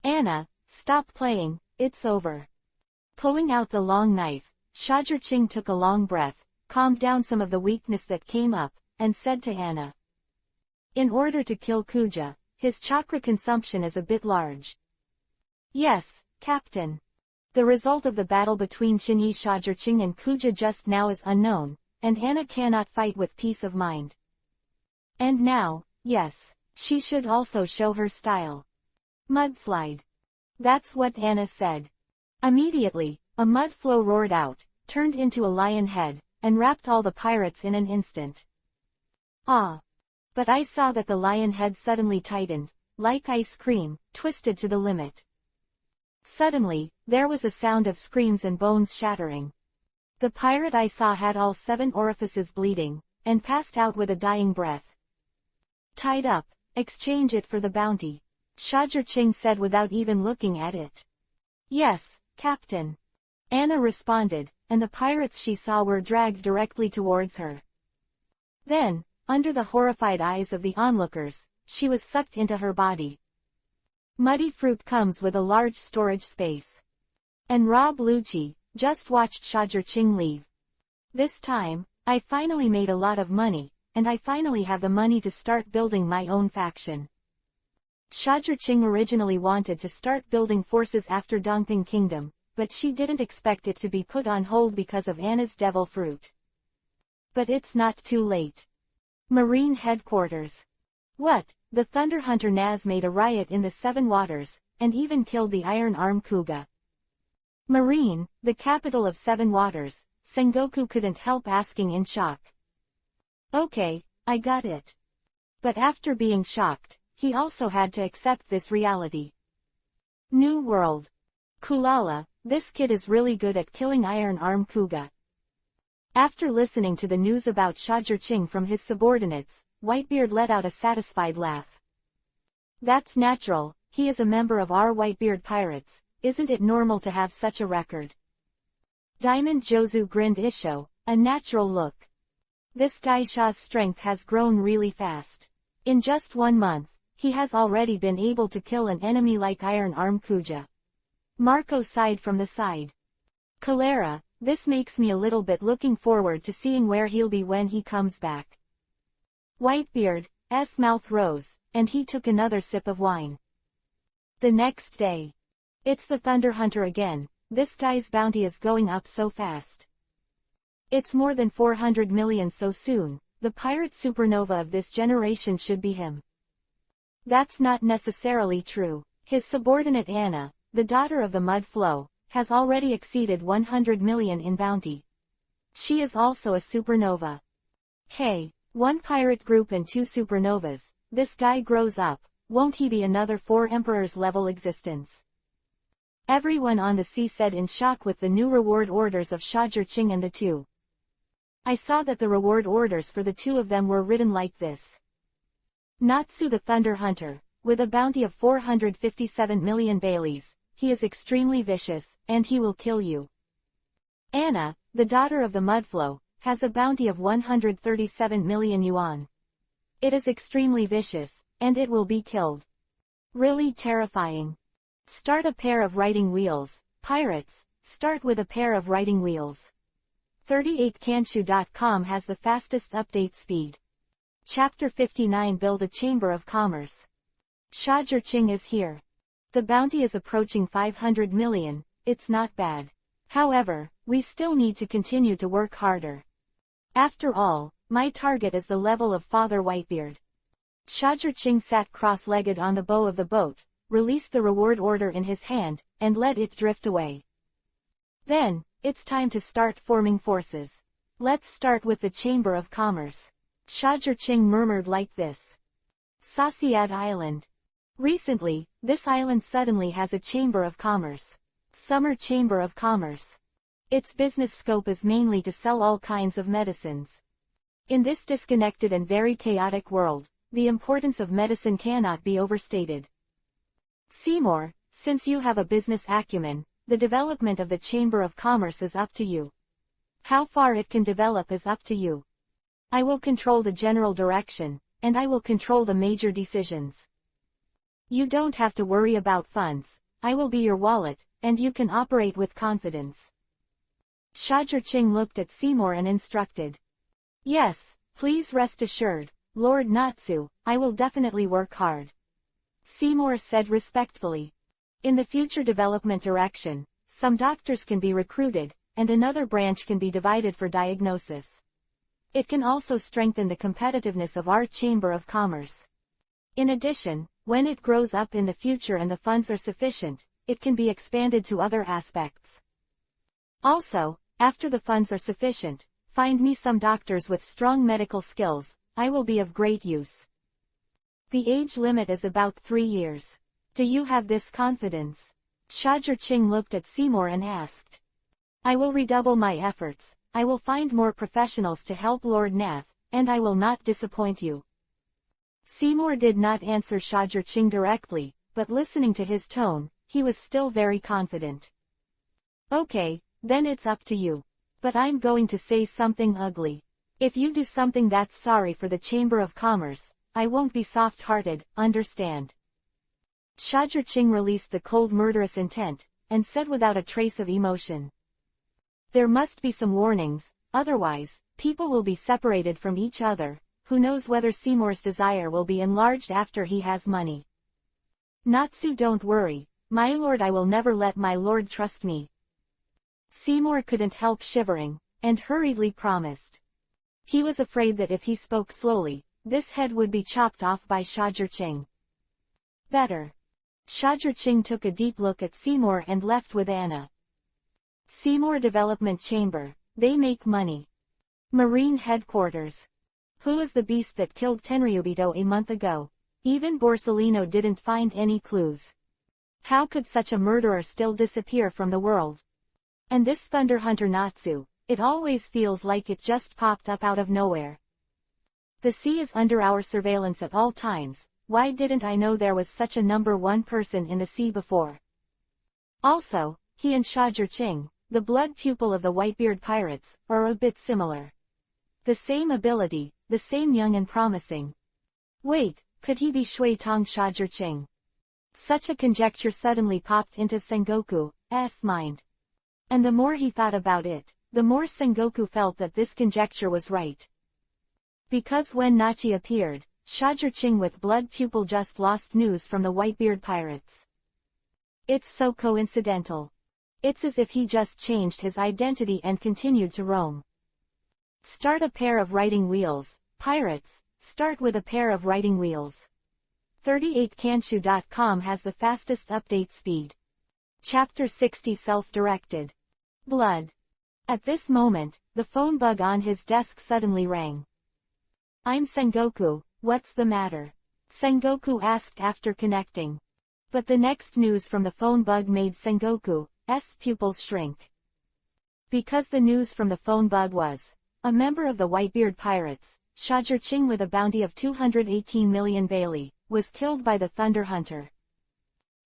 Speaker 1: Anna, stop playing, it's over. Pulling out the long knife, Shajur-Ching took a long breath, calmed down some of the weakness that came up, and said to Anna. In order to kill Kuja, his chakra consumption is a bit large. Yes, Captain. The result of the battle between Chinyi Shajur-Ching and Kuja just now is unknown, and Anna cannot fight with peace of mind. And now, yes, she should also show her style. Mudslide. That's what Anna said. Immediately, a mud flow roared out, turned into a lion head, and wrapped all the pirates in an instant. Ah! But I saw that the lion head suddenly tightened, like ice cream, twisted to the limit. Suddenly, there was a sound of screams and bones shattering. The pirate I saw had all 7 orifices bleeding, and passed out with a dying breath. Tied up, exchange it for the bounty, Shajur-Ching said without even looking at it. Yes, Captain. Anna responded, and the pirates she saw were dragged directly towards her. Then, under the horrified eyes of the onlookers, she was sucked into her body. Muddy Fruit comes with a large storage space. And Rob Lucci just watched Shajur-Ching leave. This time, I finally made a lot of money, and I finally have the money to start building my own faction. Shajur-Ching originally wanted to start building forces after Dongping Kingdom, but she didn't expect it to be put on hold because of Anna's devil fruit. But it's not too late. Marine Headquarters. What? The Thunder Hunter Naz made a riot in the 7 Waters, and even killed the Iron Arm Kuga. Marine, the capital of 7 Waters, Sengoku couldn't help asking in shock. Okay, I got it. But after being shocked, he also had to accept this reality. New World. Kulala, this kid is really good at killing Iron Arm Kuga. After listening to the news about Shajur-Ching from his subordinates, Whitebeard let out a satisfied laugh. That's natural, he is a member of our Whitebeard pirates, isn't it normal to have such a record? Diamond Jozu grinned Isho, a natural look. This geisha's strength has grown really fast. In just 1 month, he has already been able to kill an enemy like Iron Arm Kuja. Marco sighed from the side. Cholera, this makes me a little bit looking forward to seeing where he'll be when he comes back. Whitebeard's mouth rose, and he took another sip of wine. The next day. It's the Thunder Hunter again, this guy's bounty is going up so fast. It's more than 400 million so soon, the pirate supernova of this generation should be him. That's not necessarily true. His subordinate Anna, the daughter of the Mud Flow, has already exceeded 100 million in bounty. She is also a supernova. Hey, 1 pirate group and 2 supernovas, this guy grows up, won't he be another 4 emperors level existence? Everyone on the sea said in shock with the new reward orders of Shajur-Ching and the 2. I saw that the reward orders for the 2 of them were written like this. Natsu the Thunder Hunter, with a bounty of 457 million Baileys, he is extremely vicious, and he will kill you. Anna, the daughter of the Mudflow, has a bounty of 137 million yuan. It is extremely vicious, and it will be killed. Really terrifying. Start a pair of riding wheels, pirates, start with a pair of riding wheels. 38kanshu.com has the fastest update speed. Chapter 59 Build a Chamber of Commerce. Shajur-Ching is here. The bounty is approaching 500 million, it's not bad. However, we still need to continue to work harder. After all, my target is the level of Father Whitebeard. Shajur-Ching sat cross-legged on the bow of the boat, released the reward order in his hand, and let it drift away. Then, it's time to start forming forces. Let's start with the Chamber of Commerce. Shajur-Ching murmured like this. Sasiad Island. Recently, this island suddenly has a Chamber of Commerce. Summer Chamber of Commerce. Its business scope is mainly to sell all kinds of medicines. In this disconnected and very chaotic world, the importance of medicine cannot be overstated. Seymour, since you have a business acumen, the development of the Chamber of Commerce is up to you. How far it can develop is up to you. I will control the general direction, and I will control the major decisions. You don't have to worry about funds. I will be your wallet, and you can operate with confidence. Shajurching looked at Seymour and instructed. Yes, please rest assured, Lord Natsu, I will definitely work hard. Seymour said respectfully. In the future development direction, some doctors can be recruited, and another branch can be divided for diagnosis. It can also strengthen the competitiveness of our Chamber of Commerce. In addition, when it grows up in the future and the funds are sufficient, it can be expanded to other aspects. Also, after the funds are sufficient, find me some doctors with strong medical skills. I will be of great use. The age limit is about 3 years. Do you have this confidence? Shajurching looked at Seymour and asked. I will redouble my efforts. I will find more professionals to help Lord Nath, and I will not disappoint you. Seymour did not answer Shajurching directly, but listening to his tone, he was still very confident. Okay, then it's up to you. But I'm going to say something ugly. If you do something that's sorry for the Chamber of Commerce, I won't be soft-hearted, understand? Shajurching released the cold murderous intent, and said without a trace of emotion. There must be some warnings, otherwise, people will be separated from each other. Who knows whether Seymour's desire will be enlarged after he has money. Natsu, don't worry, my lord, I will never let my lord trust me. Seymour couldn't help shivering, and hurriedly promised. He was afraid that if he spoke slowly, this head would be chopped off by Shajurching. Better. Shajurching took a deep look at Seymour and left with Anna. Seymour Development Chamber, they make money. Marine Headquarters. Who is the beast that killed Tenryubito a month ago? Even Borsellino didn't find any clues. How could such a murderer still disappear from the world? And this Thunder Hunter Natsu, it always feels like it just popped up out of nowhere. The sea is under our surveillance at all times. Why didn't I know there was such a number one person in the sea before? Also, he and Shajurching, the blood pupil of the Whitebeard pirates, are a bit similar. The same ability, the same young and promising. Wait, could he be Shui Tong Shajurching? Such a conjecture suddenly popped into Sengoku's mind. And the more he thought about it, the more Sengoku felt that this conjecture was right. Because when Nachi appeared, Shajurching with blood pupil just lost news from the Whitebeard pirates. It's so coincidental. It's as if he just changed his identity and continued to roam. Start a pair of writing wheels, pirates, start with a pair of writing wheels. 38kanshu.com has the fastest update speed. Chapter 60 Self-Directed. Blood. At this moment, the phone bug on his desk suddenly rang. I'm Sengoku, what's the matter? Sengoku asked after connecting. But the next news from the phone bug made Sengoku's pupils shrink. Because the news from the phone bug was, a member of the Whitebeard pirates, Shajurching with a bounty of 218 million Bailey, was killed by the Thunder Hunter.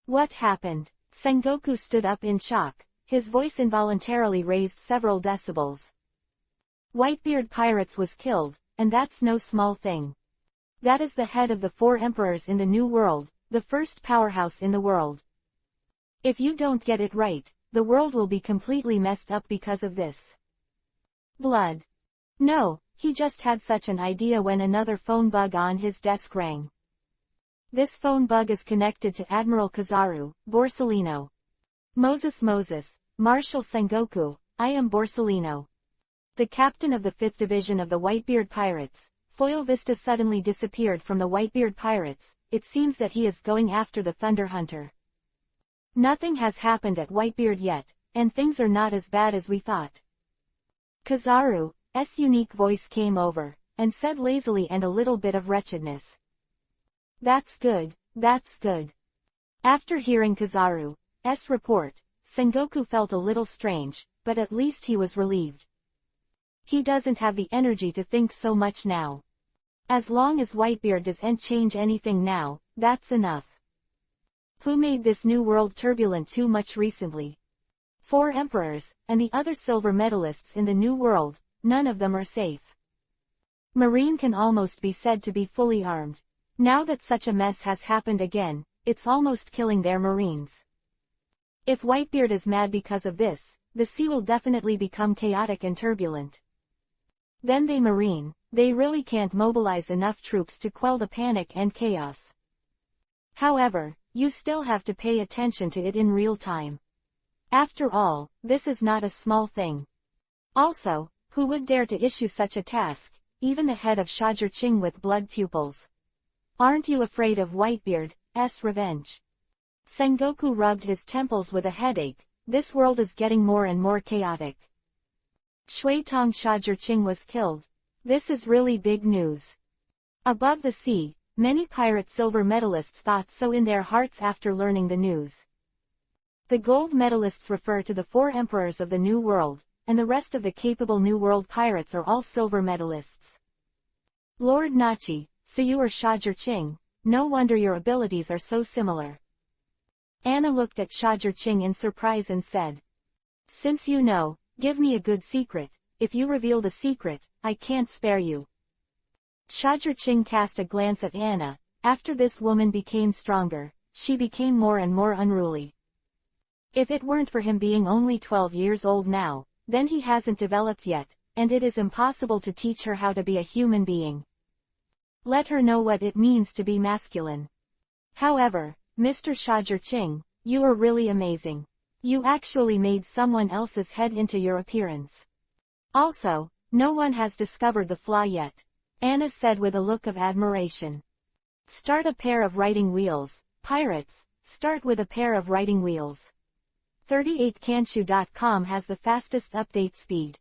Speaker 1: What happened? Sengoku stood up in shock, his voice involuntarily raised several decibels. Whitebeard pirates was killed, and that's no small thing. That is the head of the 4 emperors in the New World, the first powerhouse in the world. If you don't get it right, the world will be completely messed up because of this. Blood. No, he just had such an idea when another phone bug on his desk rang. This phone bug is connected to Admiral Kizaru, Borsellino. Moses, Marshal Sengoku, I am Borsellino. The captain of the 5th Division of the Whitebeard Pirates. Foil Vista suddenly disappeared from the Whitebeard Pirates. It seems that he is going after the Thunder Hunter. Nothing has happened at Whitebeard yet, and things are not as bad as we thought. Kizaru's unique voice came over, and said lazily and a little bit of wretchedness. That's good, that's good. After hearing Kizaru's report, Sengoku felt a little strange, but at least he was relieved. He doesn't have the energy to think so much now. As long as Whitebeard doesn't change anything now, that's enough. Who made this new world turbulent too much recently? 4 emperors, and the other silver medalists in the new world, none of them are safe. Marine can almost be said to be fully armed. Now that such a mess has happened again, it's almost killing their marines. If Whitebeard is mad because of this, the sea will definitely become chaotic and turbulent. Then they really can't mobilize enough troops to quell the panic and chaos. However, you still have to pay attention to it in real time. After all, this is not a small thing. Also, who would dare to issue such a task, even the head of Shajur-Ching with blood pupils? Aren't you afraid of Whitebeard's revenge? Sengoku rubbed his temples with a headache. This world is getting more and more chaotic. Shuitong Shajur-Ching was killed. This is really big news. Above the sea, many pirate silver medalists thought so in their hearts after learning the news. The gold medalists refer to the 4 emperors of the New World, and the rest of the capable New World pirates are all silver medalists. Lord Nachi, so you are Shajur-Ching, no wonder your abilities are so similar. Anna looked at Shajur-Ching in surprise and said, "Since you know, give me a good secret. If you reveal the secret, I can't spare you." Shajur-Ching cast a glance at Anna. After this woman became stronger, she became more and more unruly. If it weren't for him being only 12 years old now, then he hasn't developed yet, and it is impossible to teach her how to be a human being. Let her know what it means to be masculine. However, Mr. Shajur-Ching, you are really amazing. You actually made someone else's head into your appearance. Also, no one has discovered the flaw yet, Anna said with a look of admiration. Start a pair of writing wheels, pirates, start with a pair of writing wheels. 38kanshu.com has the fastest update speed.